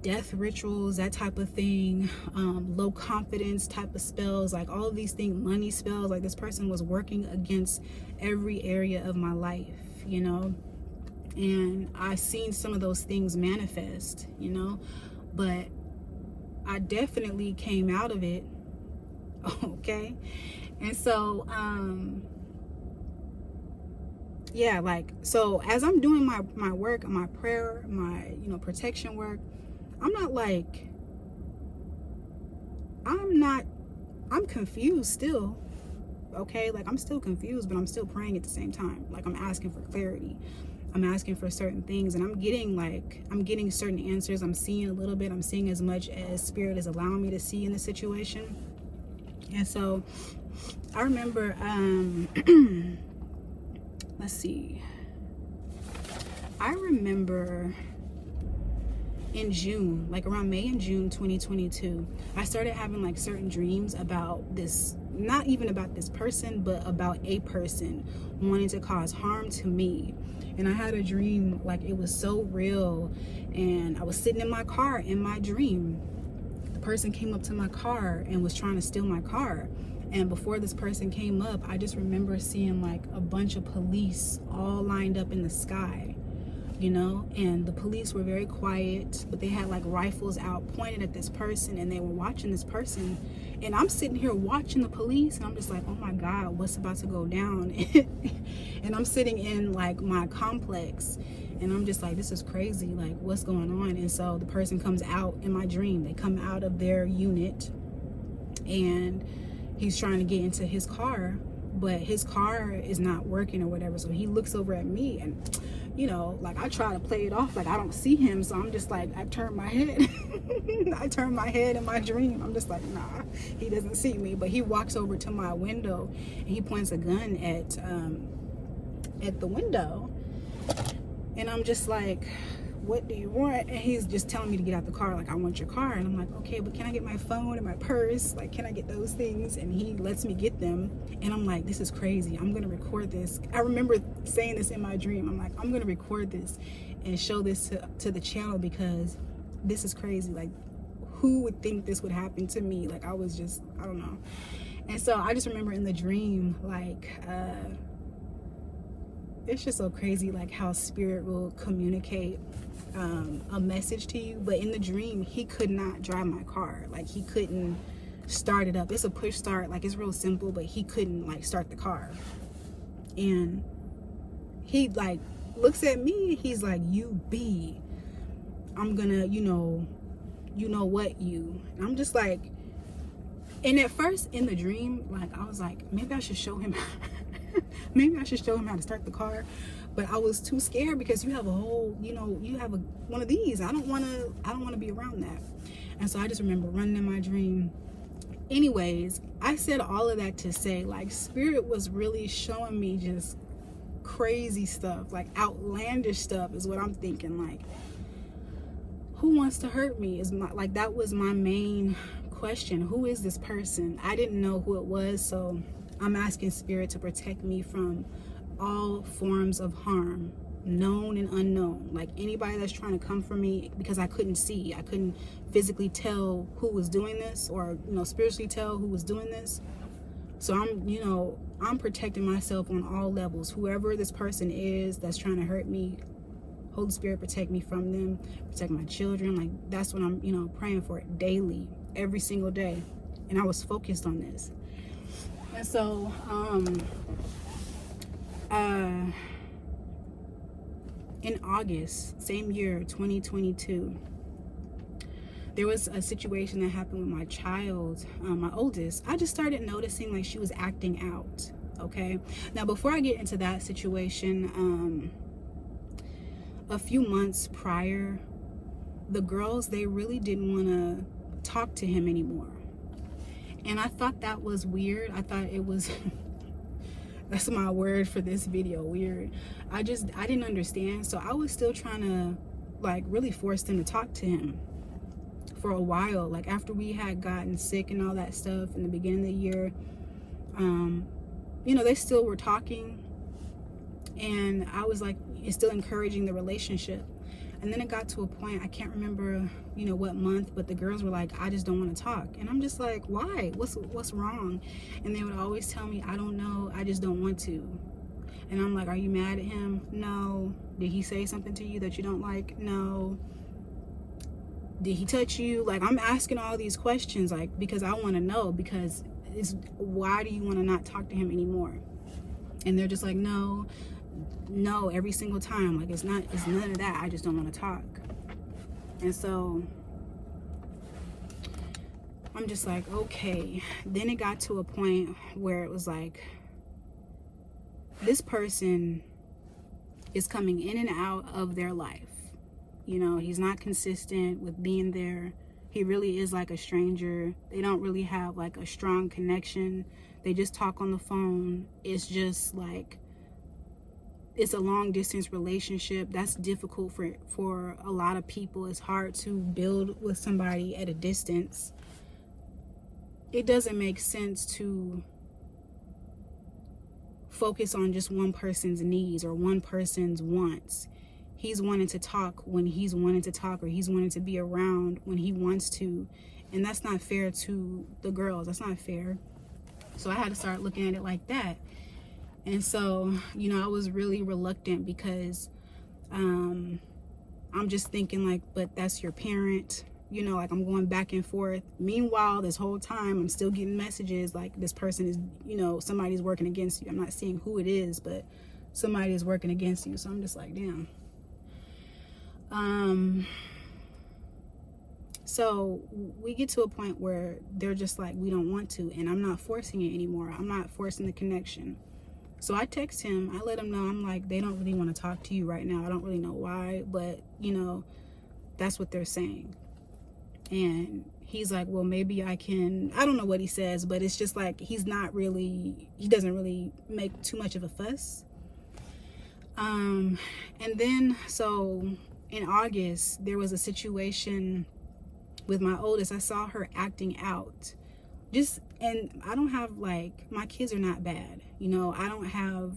death rituals, that type of thing, low confidence type of spells, like all of these things, money spells. Like this person was working against every area of my life, and I seen some of those things manifest, but I definitely came out of it. Okay. And so yeah, like, so as I'm doing my work, my prayer, my protection work, I'm confused still. Okay, like I'm still confused, but I'm still praying at the same time. Like I'm asking for clarity, I'm asking for certain things, and I'm getting certain answers. I'm seeing a little bit, I'm seeing as much as Spirit is allowing me to see in the situation. And so I remember let's see, I remember in June, like around May and June 2022, I started having like certain dreams about this, not even about this person, but about a person wanting to cause harm to me. And I had a dream, like it was so real, and I was sitting in my car in my dream. The person came up to my car and was trying to steal my car. And before this person came up, I just remember seeing like a bunch of police all lined up in the sky, and the police were very quiet, but they had like rifles out pointed at this person, and they were watching this person. And I'm sitting here watching the police, and I'm just like, oh my God, what's about to go down? And I'm sitting in like my complex, and I'm just like, this is crazy, like what's going on? And so the person comes out in my dream. They come out of their unit, and he's trying to get into his car, but his car is not working or whatever. So he looks over at me, and like I try to play it off like I don't see him. So I'm just like, I turn my head. I turn my head in my dream. I'm just like, nah, he doesn't see me. But he walks over to my window, and he points a gun at the window. And I'm just like, what do you want? And he's just telling me to get out the car, like I want your car. And I'm like, okay, but can I get my phone and my purse? Like, can I get those things? And he lets me get them. And I'm like, this is crazy, I'm gonna record this. I remember saying this in my dream. I'm like, I'm gonna record this and show this to the channel, because this is crazy. Like, who would think this would happen to me? Like, I was just, I don't know. And so I just remember in the dream, like it's just so crazy, like how Spirit will communicate a message to you. But in the dream, he could not drive my car. Like he couldn't start it up. It's a push start, like it's real simple, but he couldn't like start the car. And he like looks at me, he's like, I'm gonna, what you. And I'm just like, and at first in the dream, like I was like, maybe I should show him maybe I should show him how to start the car. But I was too scared, because you have a whole, you have one of these. I don't want to be around that. And so I just remember running in my dream. Anyways, I said all of that to say, like, Spirit was really showing me just crazy stuff, like outlandish stuff is what I'm thinking. Like, who wants to hurt me? That was my main question. Who is this person? I didn't know who it was, so I'm asking Spirit to protect me from all forms of harm, known and unknown. Like anybody that's trying to come for me, because I couldn't physically tell who was doing this, or spiritually tell who was doing this. So I'm protecting myself on all levels. Whoever this person is that's trying to hurt me, Holy Spirit, protect me from them, protect my children. Like that's what I'm praying for daily, every single day. And I was focused on this. And so in August, same year, 2022, there was a situation that happened with my child, my oldest. I just started noticing like she was acting out. Okay, now before I get into that situation, a few months prior, the girls, they really didn't want to talk to him anymore, and I thought that was weird. I thought it was that's my word for this video, weird. I didn't understand, so I was still trying to like really force them to talk to him for a while. Like after we had gotten sick and all that stuff in the beginning of the year, you know, they still were talking, and I was like still encouraging the relationship. And then it got to a point, I can't remember, you know, what month, but the girls were like, I just don't want to talk. And I'm just like, why? What's wrong? And they would always tell me, I don't know, I just don't want to. And I'm like, are you mad at him? No. Did he say something to you that you don't like? No. Did he touch you? Like, I'm asking all these questions, like, because I want to know, because why do you want to not talk to him anymore? And they're just like, no, every single time. Like, it's none of that. I just don't want to talk. And so I'm just like, okay. Then it got to a point where it was like, this person is coming in and out of their life. You know, he's not consistent with being there. He really is like a stranger. They don't really have like a strong connection. They just talk on the phone. It's just like, it's a long distance relationship. That's difficult for a lot of people. It's hard to build with somebody at a distance. It doesn't make sense to focus on just one person's needs or one person's wants. He's wanting to talk when he's wanting to talk, or he's wanting to be around when he wants to. And that's not fair to the girls. That's not fair. So I had to start looking at it like that. And so, you know, I was really reluctant because I'm just thinking like, but that's your parent. You know, like I'm going back and forth. Meanwhile, this whole time I'm still getting messages like this person is, you know, somebody's working against you. I'm not seeing who it is, but somebody is working against you. So I'm just like, damn. So we get to a point where they're just like, we don't want to, and I'm not forcing it anymore. I'm not forcing the connection. So I text him, I let him know, I'm like, they don't really want to talk to you right now. I don't really know why, but you know, that's what they're saying. And he's like, well, maybe I can, I don't know what he says, but it's just like, he doesn't really make too much of a fuss. And then, so in August, there was a situation with my oldest. I saw her acting out. And I don't have like, my kids are not bad. You know, I don't have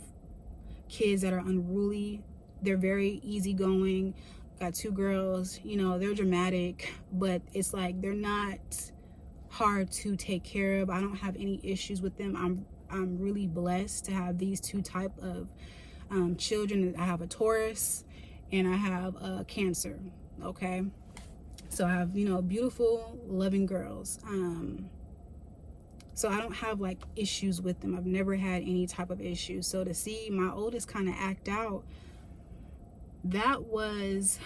kids that are unruly. They're very easygoing. Got 2 girls, you know, they're dramatic, but it's like, they're not hard to take care of. I don't have any issues with them. I'm really blessed to have these 2 type of children. I have a Taurus and I have a Cancer. Okay. So I have, you know, beautiful, loving girls. So I don't have like issues with them. I've never had any type of issues. So to see my oldest kind of act out, it was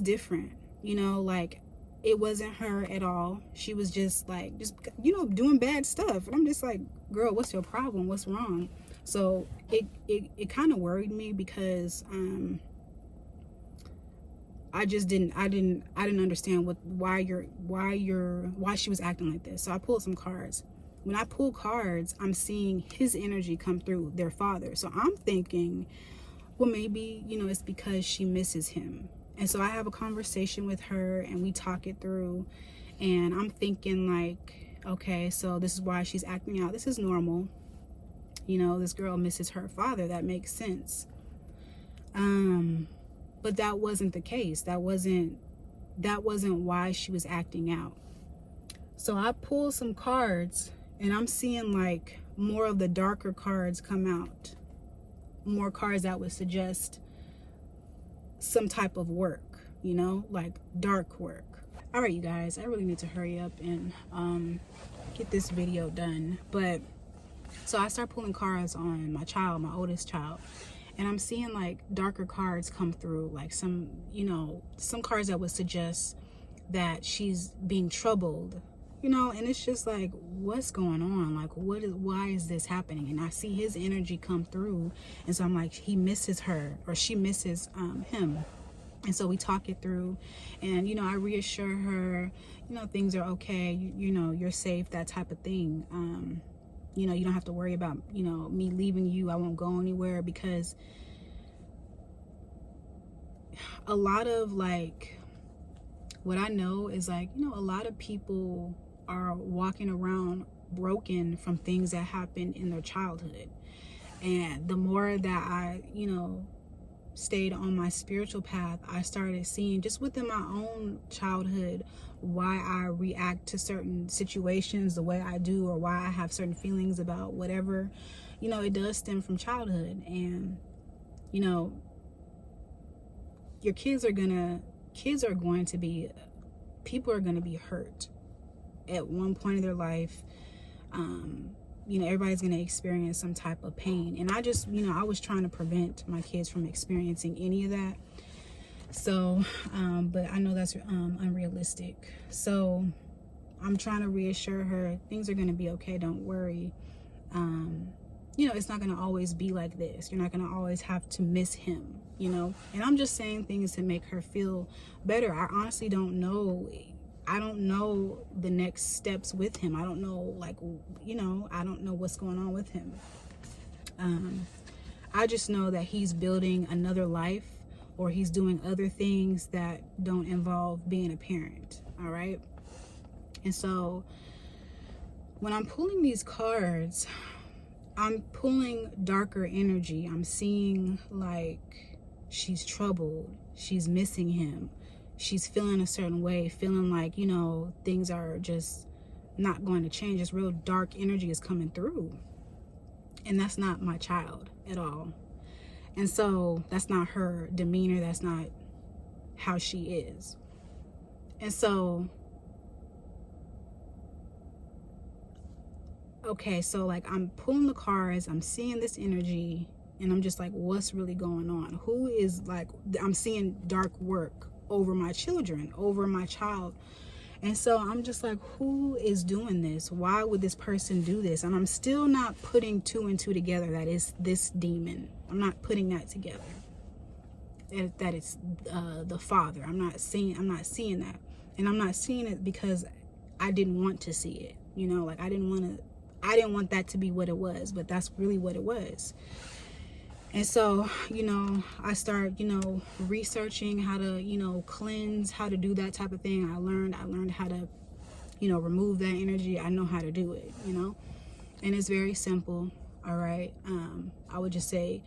different, you know, like it wasn't her at all. She was just you know, doing bad stuff. And I'm just like, girl, what's your problem? What's wrong? So it kind of worried me because I didn't understand why she was acting like this. So I pulled some cards. When I pull cards, I'm seeing his energy come through their father. So I'm thinking, well, maybe, you know, it's because she misses him. And so I have a conversation with her and we talk it through. And I'm thinking like, okay, so this is why she's acting out. This is normal. You know, this girl misses her father. That makes sense. But that wasn't the case. That wasn't why she was acting out. So I pulled some cards and I'm seeing like more of the darker cards come out. More cards that would suggest some type of work, you know, like dark work. All right, you guys, I really need to hurry up and get this video done. But so I start pulling cards on my oldest child, and I'm seeing like darker cards come through, like some, you know, some cards that would suggest that she's being troubled, and it's just like, what's going on? Like, why is this happening? And I see his energy come through, and so I'm like, he misses her, or she misses him. And so we talk it through, and I reassure her, things are okay, you're safe, that type of thing. You don't have to worry about me leaving you. I won't go anywhere, because a lot of, like, what I know is, like, a lot of people are walking around broken from things that happened in their childhood. And the more that I stayed on my spiritual path, I started seeing just within my own childhood why I react to certain situations the way I do, or why I have certain feelings about whatever. It does stem from childhood. And your kids are going to be, people are going to be hurt at one point in their life. Everybody's going to experience some type of pain. And I just, I was trying to prevent my kids from experiencing any of that. So, but I know that's unrealistic. So I'm trying to reassure her, things are going to be okay. Don't worry. It's not going to always be like this. You're not going to always have to miss him, and I'm just saying things to make her feel better. I honestly don't know. I don't know the next steps with him. I don't know, like, I don't know what's going on with him. I just know that he's building another life, or he's doing other things that don't involve being a parent. All right. And so when I'm pulling these cards, I'm pulling darker energy. I'm seeing, like, she's troubled. She's missing him. She's feeling a certain way, feeling like, things are just not going to change. This real dark energy is coming through. And that's not my child at all. And so that's not her demeanor. That's not how she is. And so, okay, so, like, I'm pulling the cards, I'm seeing this energy, and I'm just like, what's really going on? Who is, like, I'm seeing dark work over my children, over my child. And so I'm just like, who is doing this? Why would this person do this? And I'm still not putting two and two together that it's this demon. I'm not putting that together. That it's the father. I'm not seeing that. And I'm not seeing it because I didn't want to see it. Like, I didn't want that to be what it was, but that's really what it was. And so, I start, researching how to, cleanse, how to do that type of thing. I learned how to, remove that energy. I know how to do it, and it's very simple. All right. I would just say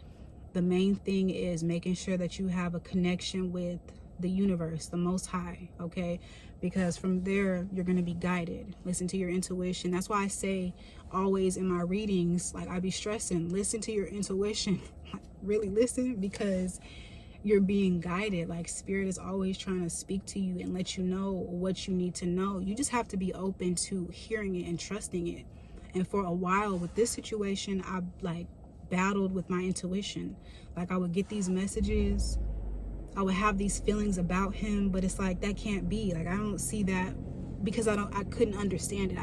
the main thing is making sure that you have a connection with the universe, the Most High. Okay. Because from there, you're going to be guided. Listen to your intuition. That's why I say always in my readings, like, I be stressing, listen to your intuition. Really listen, because you're being guided. Like, spirit is always trying to speak to you and let you know what you need to know. You just have to be open to hearing it and trusting it. And for a while with this situation, I, like, battled with my intuition. Like, I would get these messages, I would have these feelings about him, but it's like, that can't be. Like, I don't see that, because I couldn't understand it.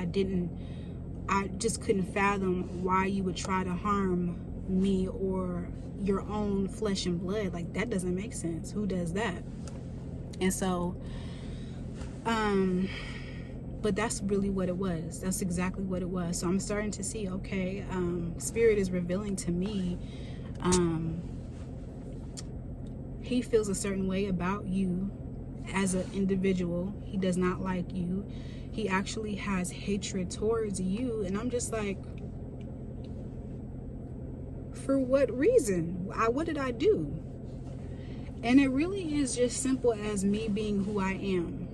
I just couldn't fathom why you would try to harm me or your own flesh and blood. Like, that doesn't make sense. Who does that? And so, but that's really what it was. That's exactly what it was. So I'm starting to see, okay, spirit is revealing to me, he feels a certain way about you as an individual. He does not like you. He actually has hatred towards you. And I'm just like, for what reason? What did I do? And it really is just simple as me being who I am.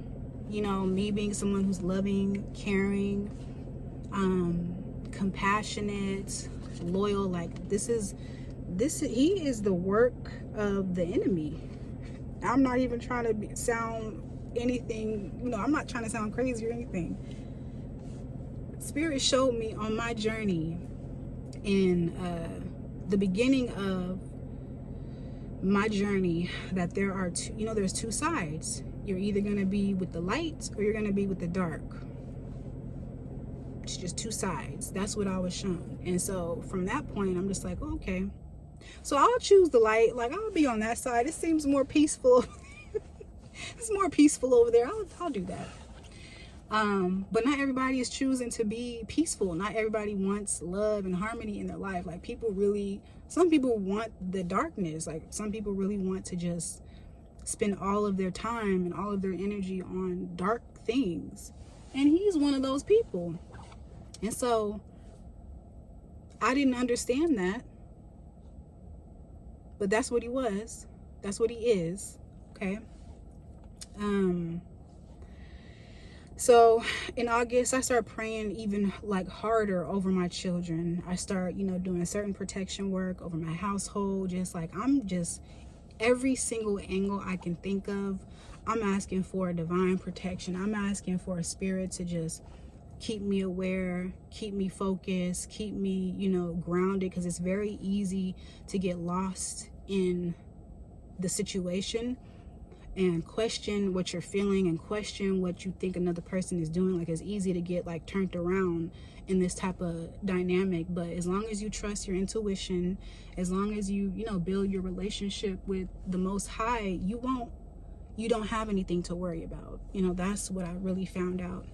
Me being someone who's loving, caring, compassionate, loyal. Like, he is the work of the enemy. I'm not even trying to sound anything, I'm not trying to sound crazy or anything. Spirit showed me on my journey in the beginning of my journey that there are two, there's two sides. You're either going to be with the light or you're going to be with the dark. It's just two sides. That's what I was shown. And so from that point, I'm just like, oh, okay. So I'll choose the light. Like, I'll be on that side. It seems more peaceful. It's more peaceful over there. I'll do that. But not everybody is choosing to be peaceful. Not everybody wants love and harmony in their life. Like, some people want the darkness. Like, some people really want to just spend all of their time and all of their energy on dark things. And he's one of those people. And so I didn't understand that. But that's what he was. That's what he is. Okay. So in August, I started praying even like harder over my children. I start, doing certain protection work over my household. Every single angle I can think of, I'm asking for divine protection. I'm asking for a spirit to just keep me aware, keep me focused, keep me, grounded, because it's very easy to get lost in the situation and question what you're feeling and question what you think another person is doing. Like, it's easy to get like turned around in this type of dynamic. But as long as you trust your intuition, as long as you build your relationship with the Most High, you don't have anything to worry about. That's what I really found out.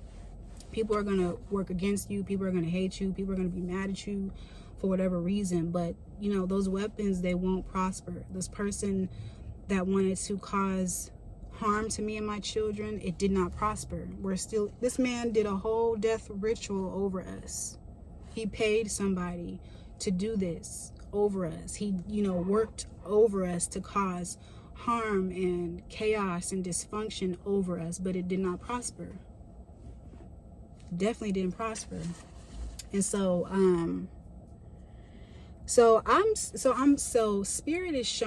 People are going to work against you. People are going to hate you. People are going to be mad at you for whatever reason. But, those weapons, they won't prosper. This person that wanted to cause harm to me and my children, it did not prosper. This man did a whole death ritual over us. He paid somebody to do this over us. He, worked over us to cause harm and chaos and dysfunction over us, but it did not prosper. Definitely didn't prosper. And so Spirit is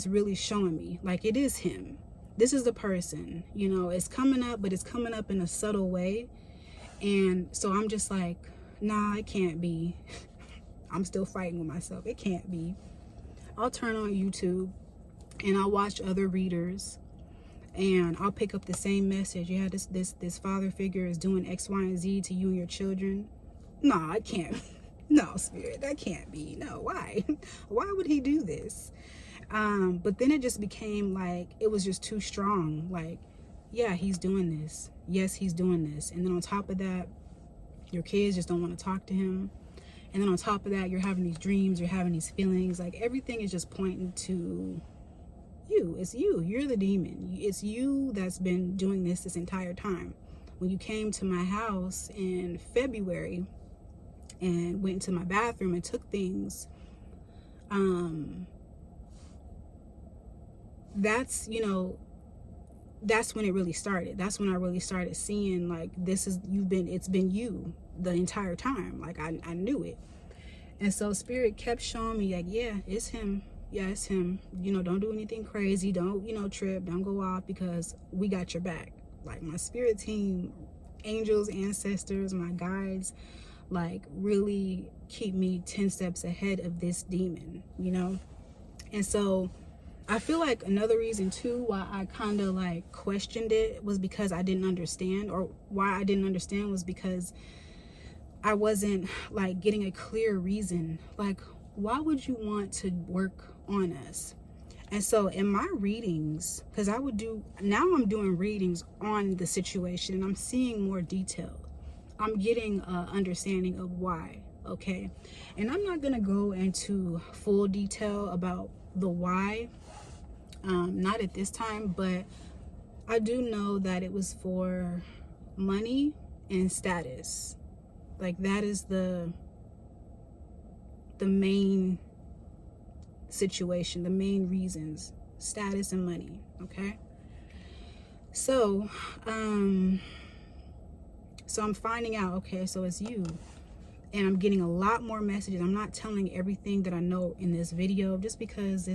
really showing me, like, it is him. This is the person. It's coming up, but it's coming up in a subtle way. And so I'm just like, nah, it can't be. I'm still fighting with myself. It can't be. I'll turn on YouTube and I'll watch other readers, and I'll pick up the same message. Yeah, this father figure is doing X, Y, and Z to you and your children. No, I can't. No, Spirit, that can't be. No, why? Why would he do this? But then it just became like, it was just too strong. Like, yeah, he's doing this. Yes, he's doing this. And then on top of that, your kids just don't want to talk to him. And then on top of that, you're having these dreams, you're having these feelings. Like, everything is just pointing to you. It's you. You're the demon. It's you that's been doing this entire time. When you came to my house in February and went into my bathroom and took things, that's when it really started. That's when I really started seeing, like, it's been you the entire time. Like, I knew it. And so Spirit kept showing me, like, yeah, it's him. Yeah, it's him. Don't do anything crazy. Don't, trip. Don't go off, because we got your back. Like, my spirit team, angels, ancestors, my guides, like, really keep me 10 steps ahead of this demon, And so I feel like another reason too why I kind of like questioned it was because I didn't understand, or why I didn't understand was because I wasn't like getting a clear reason. Like, why would you want to work on us? And so in my readings, because I'm doing readings on the situation and I'm seeing more detail. I'm getting an understanding of why, okay? And I'm not going to go into full detail about the why, not at this time, but I do know that it was for money and status. Like, that is the main situation, the main reasons: status and money, okay? So I'm finding out, okay, so it's you. And I'm getting a lot more messages. I'm not telling everything that I know in this video just because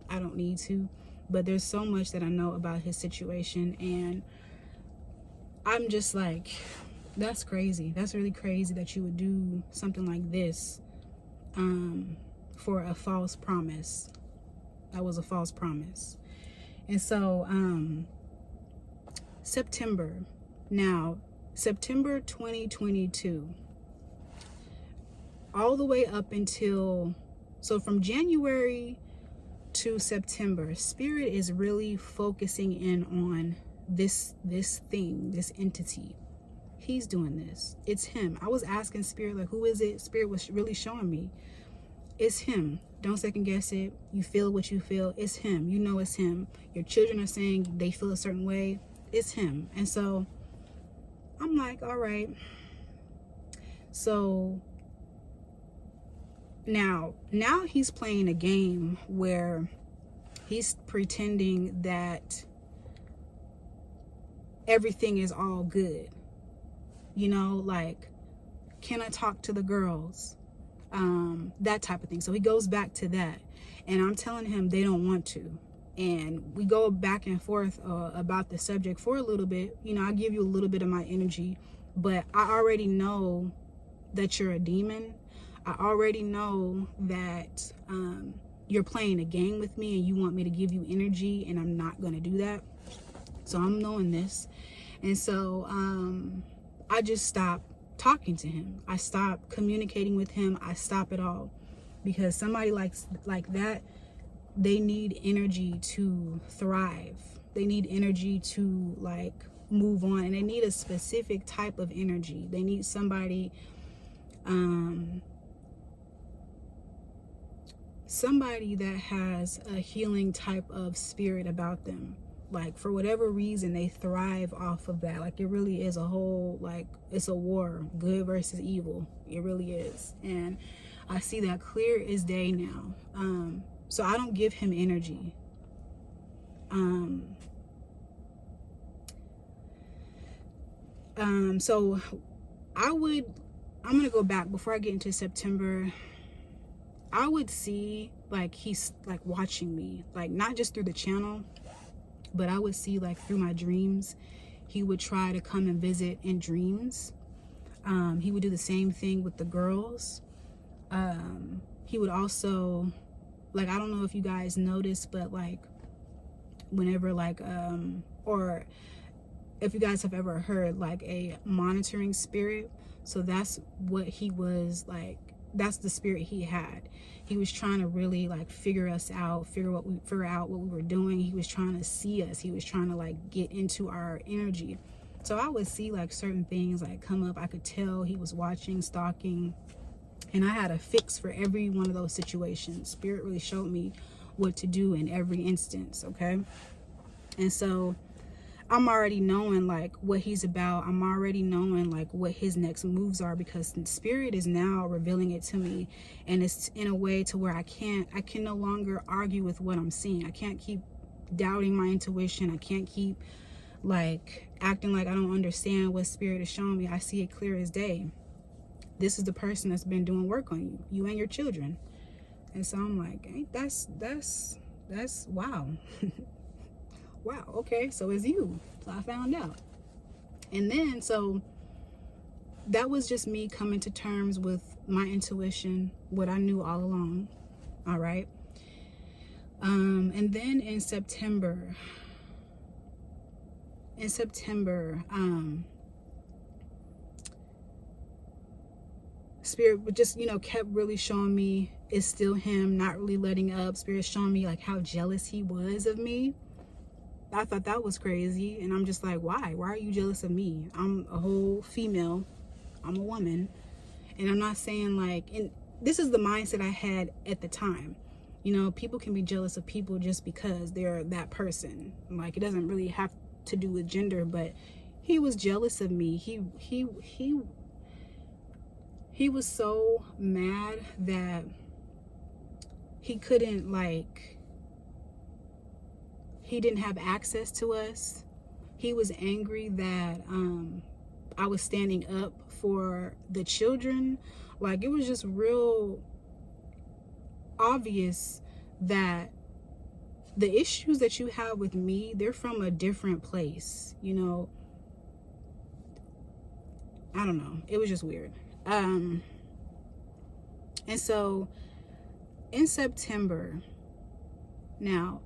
I don't need to, but there's so much that I know about his situation, and I'm just like, that's crazy. That's really crazy that you would do something like this. for a false promise. That was a false promise. And so September 2022, all the way up until, so from January to September, Spirit is really focusing in on this thing, this entity. He's doing this. It's him. I was asking Spirit, like, who is it? Spirit was really showing me. It's him. Don't second guess it. You feel what you feel. It's him. You know it's him. Your children are saying they feel a certain way. It's him. And so I'm like, all right. So now he's playing a game where he's pretending that everything is all good. You know, like, can I talk to the girls? That type of thing. So he goes back to that. And I'm telling him they don't want to. And we go back and forth about the subject for a little bit. You know, I give you a little bit of my energy. But I already know that you're a demon. I already know that you're playing a game with me and you want me to give you energy, and I'm not going to do that. So I'm knowing this. And so I just stopped talking to him. I stopped communicating with him. I stop it all, because somebody like that, they need energy to thrive. They need energy to like move on, and they need a specific type of energy. They need somebody somebody that has a healing type of spirit about them. Like, for whatever reason, they thrive off of that. Like, it really is a whole, like, it's a war, good versus evil. It really is. And I see that clear as day now. So I don't give him energy. So I'm going to go back before I get into September. I would see, like, he's like watching me, like, not just through the channel, but I would see, like, through my dreams. He would try to come and visit in dreams. He would do the same thing with the girls. He would also, like, I don't know if you guys noticed, but like, whenever, like, or if you guys have ever heard, like, a monitoring spirit. So that's what he was like. That's the spirit he had. He was trying to really, like, figure us out, figure out what we were doing. He was trying to see us. He was trying to, like, get into our energy. So I would see, like, certain things, like, come up. I could tell he was watching, stalking, and I had a fix for every one of those situations. Spirit really showed me what to do in every instance, okay? And so I'm already knowing, like, what he's about. I'm already knowing, like, what his next moves are, because Spirit is now revealing it to me, and it's in a way to where I can no longer argue with what I'm seeing. I can't keep doubting my intuition. I can't keep, like, acting like I don't understand what Spirit is showing me. I see it clear as day. This is the person that's been doing work on you and your children. And so I'm like, hey, that's wow. Wow, okay, so it's you. So I found out. And then, so that was just me coming to terms with my intuition, what I knew all along. All right. And then in September, Spirit just, you know, kept really showing me it's still him, not really letting up. Spirit showing me, like, how jealous he was of me. I thought that was crazy. And I'm just like, why? Why are you jealous of me? I'm a whole female. I'm a woman. And I'm not saying, like, and this is the mindset I had at the time. You know, people can be jealous of people just because they're that person. Like, it doesn't really have to do with gender, but he was jealous of me. He was so mad that he couldn't, like, he didn't have access to us. He was angry that I was standing up for the children. Like, it was just real obvious that the issues that you have with me, they're from a different place, you know. I don't know. It was just weird. And so in September, now,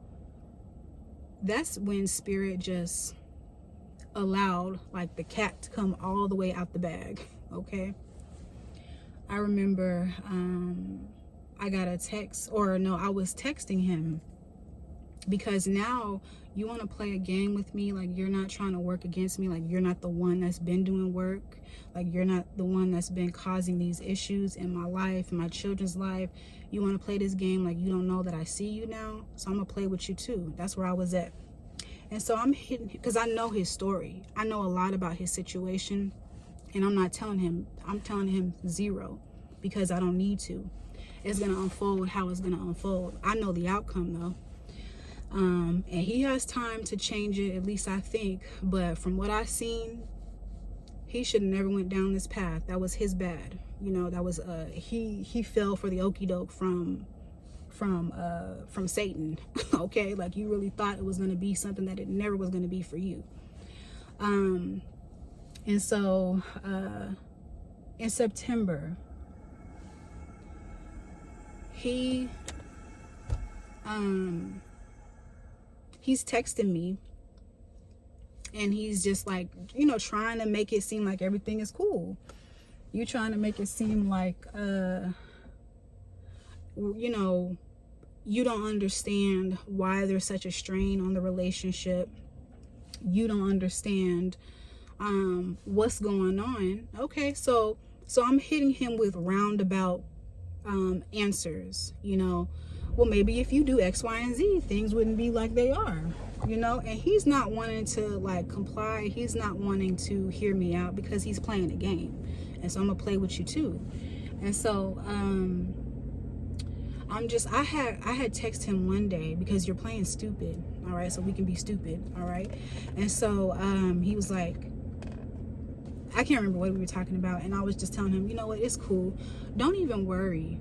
that's when Spirit just allowed like the cat to come all the way out the bag. Okay, I remember I got a text, or no, I was texting him, because now you want to play a game with me, like you're not trying to work against me, like you're not the one that's been doing work, like you're not the one that's been causing these issues in my life, in my children's life. You want to play this game like you don't know that I see you now, so I'm gonna play with you too. That's where I was at. And so I'm hitting, because I know his story, I know a lot about his situation, and I'm not telling him, I'm telling him zero, because I don't need to. It's gonna unfold how it's gonna unfold. I know the outcome though. And he has time to change it, at least I think. But from what I've seen, he should have never went down this path. That was his bad. You know, that was he fell for the okie doke from Satan. Okay, like you really thought it was going to be something that it never was going to be for you. And so in September, he's texting me, and he's just like, you know, trying to make it seem like everything is cool. You trying to make it seem like you know, you don't understand why there's such a strain on the relationship. You don't understand what's going on. Okay, so I'm hitting him with roundabout answers, you know. Well, maybe if you do X, Y, and Z, things wouldn't be like they are, you know. And he's not wanting to like comply. He's not wanting to hear me out, because he's playing a game. And so I'm gonna play with you too. And so I had texted him one day, because you're playing stupid, all right, so we can be stupid, all right. And so he was like, I can't remember what we were talking about, and I was just telling him, you know what, it's cool, don't even worry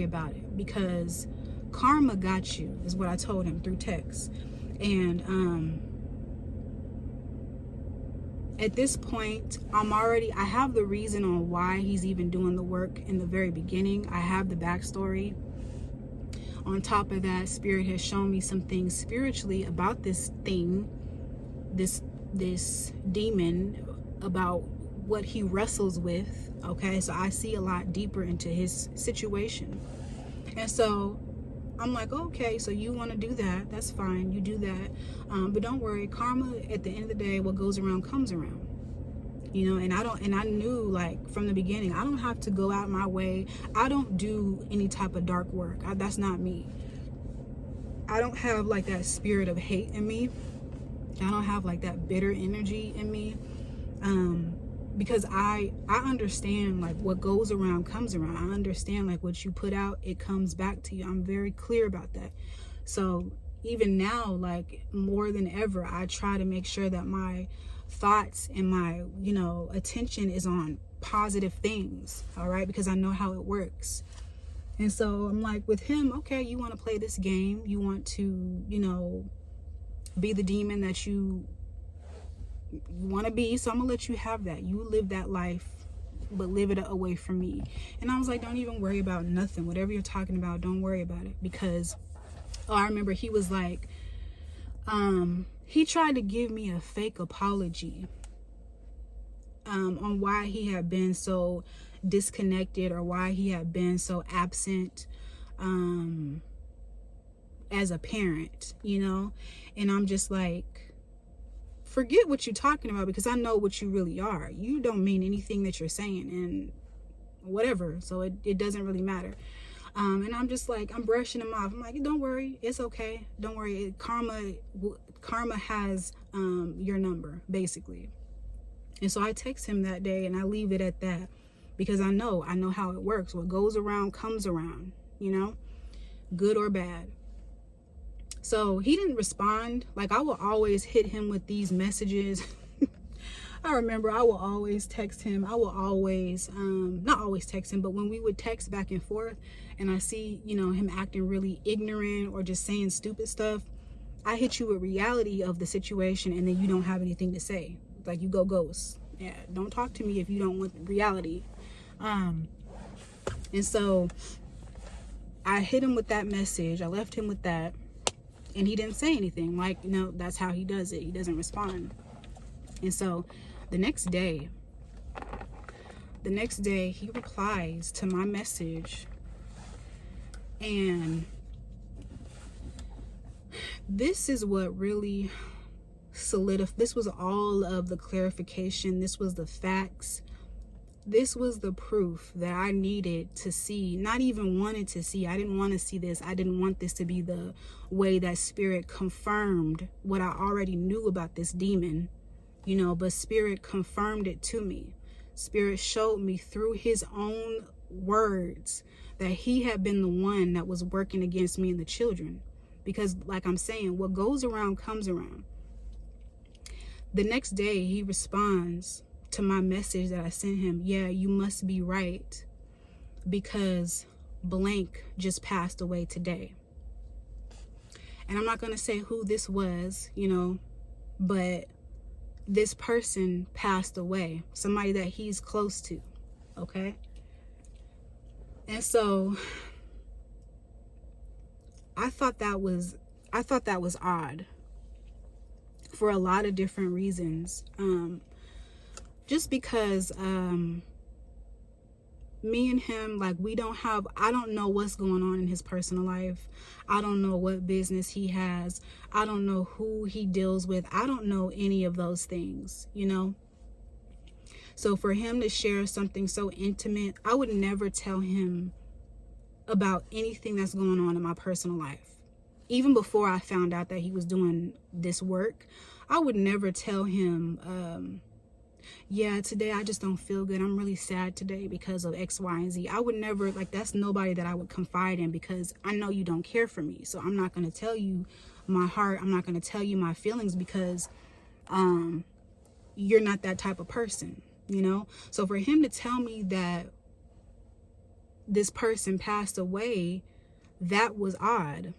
about it, because karma got you, is what I told him through text. And at this point, I have the reason on why he's even doing the work in the very beginning. I have the backstory. On top of that, Spirit has shown me some things spiritually about this thing, this demon, about what he wrestles with. Okay, so I see a lot deeper into his situation. And so I'm like, okay, so you want to do that, that's fine, you do that, but don't worry, karma, at the end of the day, what goes around comes around, you know. And I knew, like, from the beginning, I don't have to go out my way. I don't do any type of dark work. That's not me. I don't have like that spirit of hate in me. I don't have like that bitter energy in me, because I understand, like, what goes around comes around. I understand, like, what you put out, it comes back to you. I'm very clear about that. So even now, like, more than ever, I try to make sure that my thoughts and my, you know, attention is on positive things, all right, because I know how it works. And so I'm like, with him, okay, you want to play this game, you want to, you know, be the demon that you want to be, so I'm gonna let you have that. You live that life, but live it away from me. And I was like, don't even worry about nothing. Whatever you're talking about, don't worry about it. Because I remember he was like, he tried to give me a fake apology on why he had been so disconnected, or why he had been so absent as a parent, you know. And I'm just like, forget what you're talking about, because I know what you really are. You don't mean anything that you're saying, and whatever, so it doesn't really matter. And I'm just like, I'm brushing him off. I'm like, don't worry, it's okay, don't worry. Karma has your number, basically. And so I text him that day, and I leave it at that, because I know how it works. What goes around comes around, you know, good or bad. So he didn't respond. Like, I will always hit him with these messages. I remember I will always text him. I will always, not always text him, but when we would text back and forth, and I see, you know, him acting really ignorant or just saying stupid stuff, I hit you with reality of the situation, and then you don't have anything to say. Like, you go ghost. Yeah, don't talk to me if you don't want reality. And so I hit him with that message. I left him with that. And he didn't say anything. Like, you know, that's how he does it. He doesn't respond. And so the next day, he replies to my message. And this is what really solidified. This was all of the clarification. This was the facts. This was the proof that I needed to see, not even wanted to see. I didn't want to see this. I didn't want this to be the way that Spirit confirmed what I already knew about this demon, you know, but Spirit confirmed it to me. Spirit showed me through his own words that he had been the one that was working against me and the children. Because like I'm saying, what goes around comes around. The next day he responds to my message that I sent him. Yeah, you must be right, because blank just passed away today. And I'm not going to say who this was, you know, but this person passed away, somebody that he's close to. Okay. And so I thought that was odd for a lot of different reasons. Just because me and him, like, I don't know what's going on in his personal life. I don't know what business he has. I don't know who he deals with. I don't know any of those things, you know? So for him to share something so intimate, I would never tell him about anything that's going on in my personal life. Even before I found out that he was doing this work, I would never tell him, yeah, today I just don't feel good. I'm really sad today because of X, Y, and Z. I would never, like, that's nobody that I would confide in, because I know you don't care for me. So I'm not going to tell you my heart. I'm not going to tell you my feelings, because you're not that type of person, you know? So for him to tell me that this person passed away, that was odd.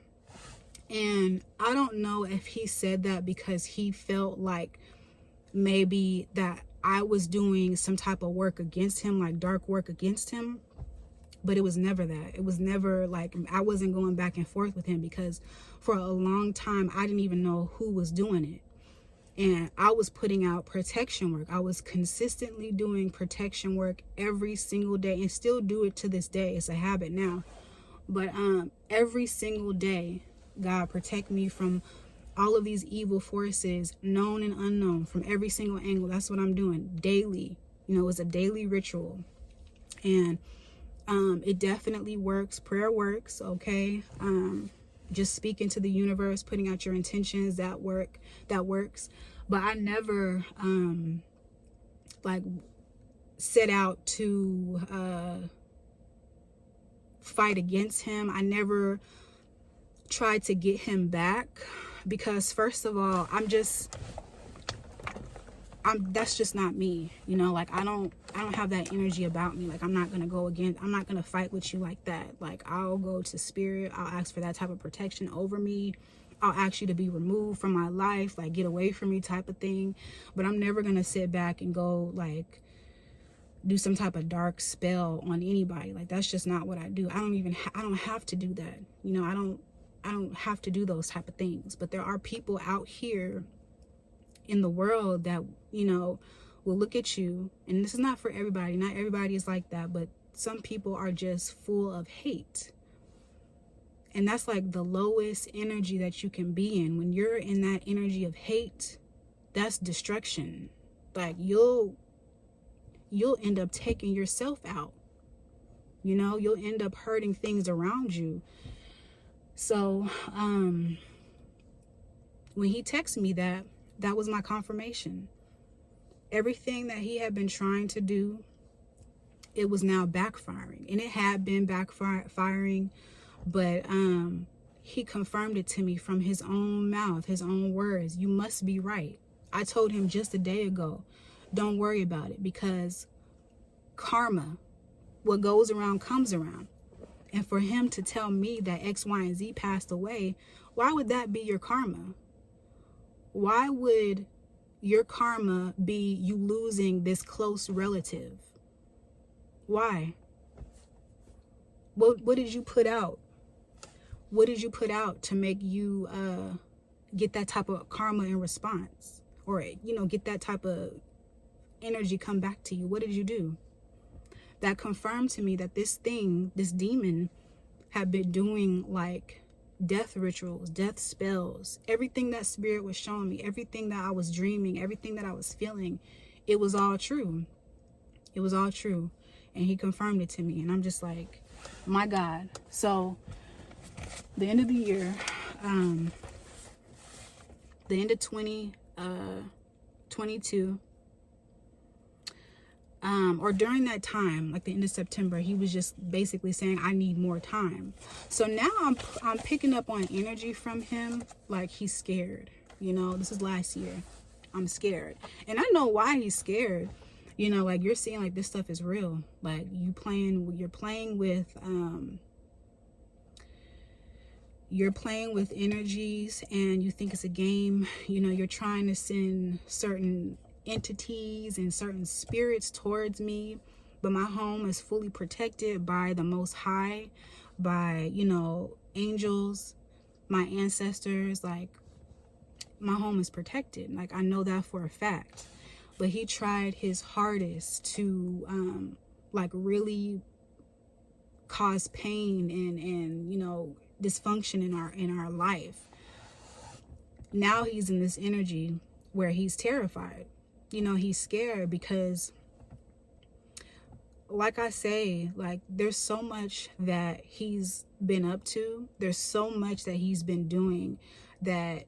And I don't know if he said that because he felt like maybe that I was doing some type of work against him, like dark work against him. But it was never that. It was never like, I wasn't going back and forth with him, because for a long time I didn't even know who was doing it. And I was putting out protection work. I was consistently doing protection work every single day, and still do it to this day. It's a habit now. But every single day, God, protect me from all of these evil forces, known and unknown, from every single angle. That's what I'm doing daily. You know, it's a daily ritual. And it definitely works. Prayer works, okay? Just speaking to the universe, putting out your intentions, that works. But I never like set out to fight against him. I never tried to get him back, because first of all, that's just not me, you know? Like, I don't have that energy about me. Like, I'm not gonna fight with you like that. Like, I'll go to Spirit, I'll ask for that type of protection over me, I'll ask you to be removed from my life, like, get away from me type of thing. But I'm never gonna sit back and go like do some type of dark spell on anybody. Like, that's just not what I do. I don't have to do that, you know? I don't have to do those type of things. But there are people out here in the world that, you know, will look at you, and this is not for everybody. Not everybody is like that, but some people are just full of hate. And that's like the lowest energy that you can be in. When you're in that energy of hate, that's destruction. Like, you'll end up taking yourself out. You know, you'll end up hurting things around you. So when he texted me that was my confirmation. Everything that he had been trying to do, it was now backfiring. And it had been backfiring, but he confirmed it to me from his own mouth, his own words. You must be right. I told him just a day ago, don't worry about it, because karma, what goes around comes around. And for him to tell me that X, Y, and Z passed away, why would that be your karma? Why would your karma be you losing this close relative? Why? What did you put out What did you put out to make you get that type of karma in response, or get that type of energy come back to you? What did you do? That confirmed to me that this demon, had been doing like death rituals, death spells. Everything that spirit was showing me, everything that I was dreaming, everything that I was feeling, it was all true. It was all true. And he confirmed it to me. And I'm just like, my God. So the end of the year, the end of 2022, or during that time, like the end of September, he was just basically saying, I need more time. So now I'm picking up on energy from him, like he's scared. This is last year. I'm scared. And I know why he's scared. Like you're seeing like this stuff is real. Like you're playing with energies, and you think it's a game. You're trying to send certain entities and certain spirits towards me, but my home is fully protected by the Most High, by angels, my ancestors. Like my home is protected. Like I know that for a fact. But he tried his hardest to like really cause pain and dysfunction in our life. Now he's in this energy where he's terrified. He's scared because, like I say, like there's so much that he's been up to. There's so much that he's been doing that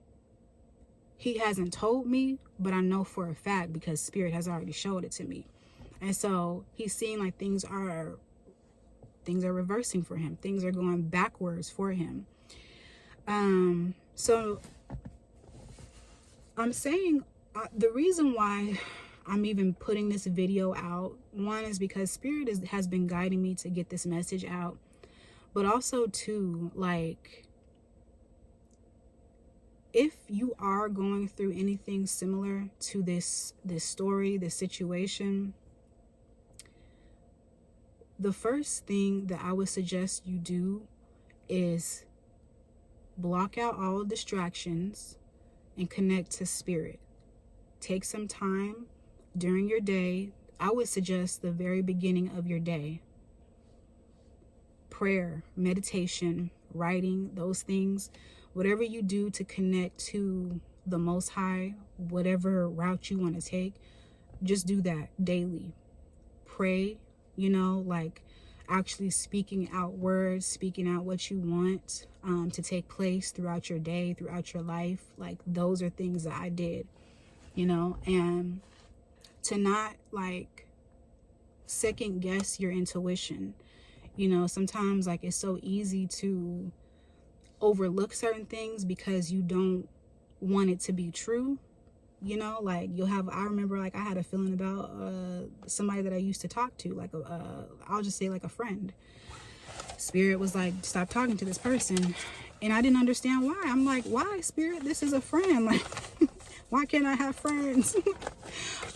he hasn't told me, but I know for a fact because spirit has already showed it to me. And so he's seeing like things are reversing for him. Things are going backwards for him. So I'm saying the reason why I'm even putting this video out, one is because spirit has been guiding me to get this message out, but also two, like, if you are going through anything similar to this story, this situation, the first thing that I would suggest you do is block out all distractions and connect to spirit. Take some time during your day. I would suggest the very beginning of your day. Prayer, meditation, writing, those things, whatever you do to connect to the Most High, whatever route you want to take, just do that daily. Pray, like actually speaking out words, speaking out what you want to take place throughout your day, throughout your life. Like those are things that I did, and to not like second guess your intuition. Sometimes like it's so easy to overlook certain things because you don't want it to be true. Like I remember like I had a feeling about somebody that I used to talk to, like I'll just say like a friend. Spirit was like, stop talking to this person, and I didn't understand why. I'm like, why, Spirit? This is a friend. Like why can't I have friends?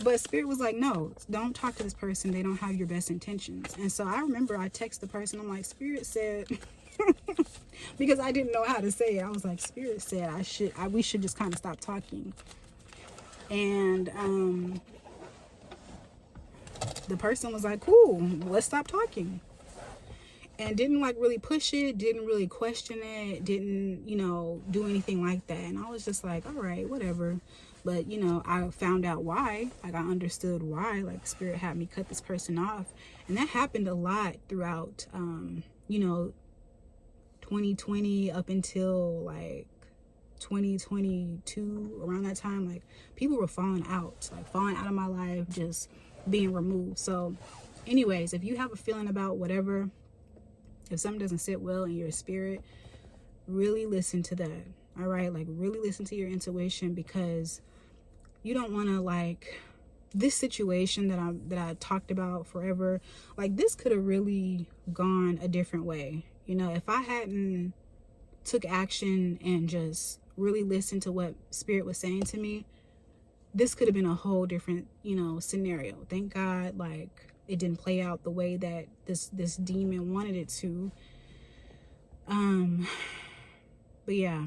But Spirit was like, no, don't talk to this person. They don't have your best intentions. And so I remember I text the person. I'm like, Spirit said because I didn't know how to say it. I was like, Spirit said we should just kind of stop talking. And the person was like, cool, let's stop talking. And didn't like really push it, didn't really question it, didn't, do anything like that. And I was just like, all right, whatever. But, I found out why. Like I understood why, like Spirit had me cut this person off. And that happened a lot throughout, 2020 up until like 2022, around that time. Like people were falling out of my life, just being removed. So anyways, if you have a feeling about whatever, if something doesn't sit well in your spirit, really listen to that. All right, like really listen to your intuition, because you don't want to, like, this situation that I talked about forever, like this could have really gone a different way. If I hadn't took action and just really listened to what Spirit was saying to me, this could have been a whole different, scenario. Thank God, like, it didn't play out the way that this demon wanted it to. But yeah,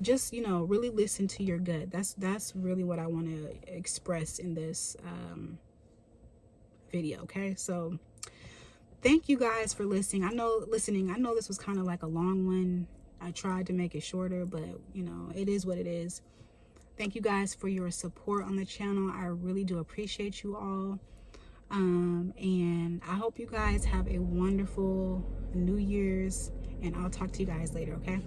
just, you know, really listen to your gut. That's really what I want to express in this video. Okay, so thank you guys for listening. I know this was kind of like a long one. I tried to make it shorter, but you know, it is what it is. Thank you guys for your support on the channel. I really do appreciate you all. And I hope you guys have a wonderful New Year's, and I'll talk to you guys later, okay?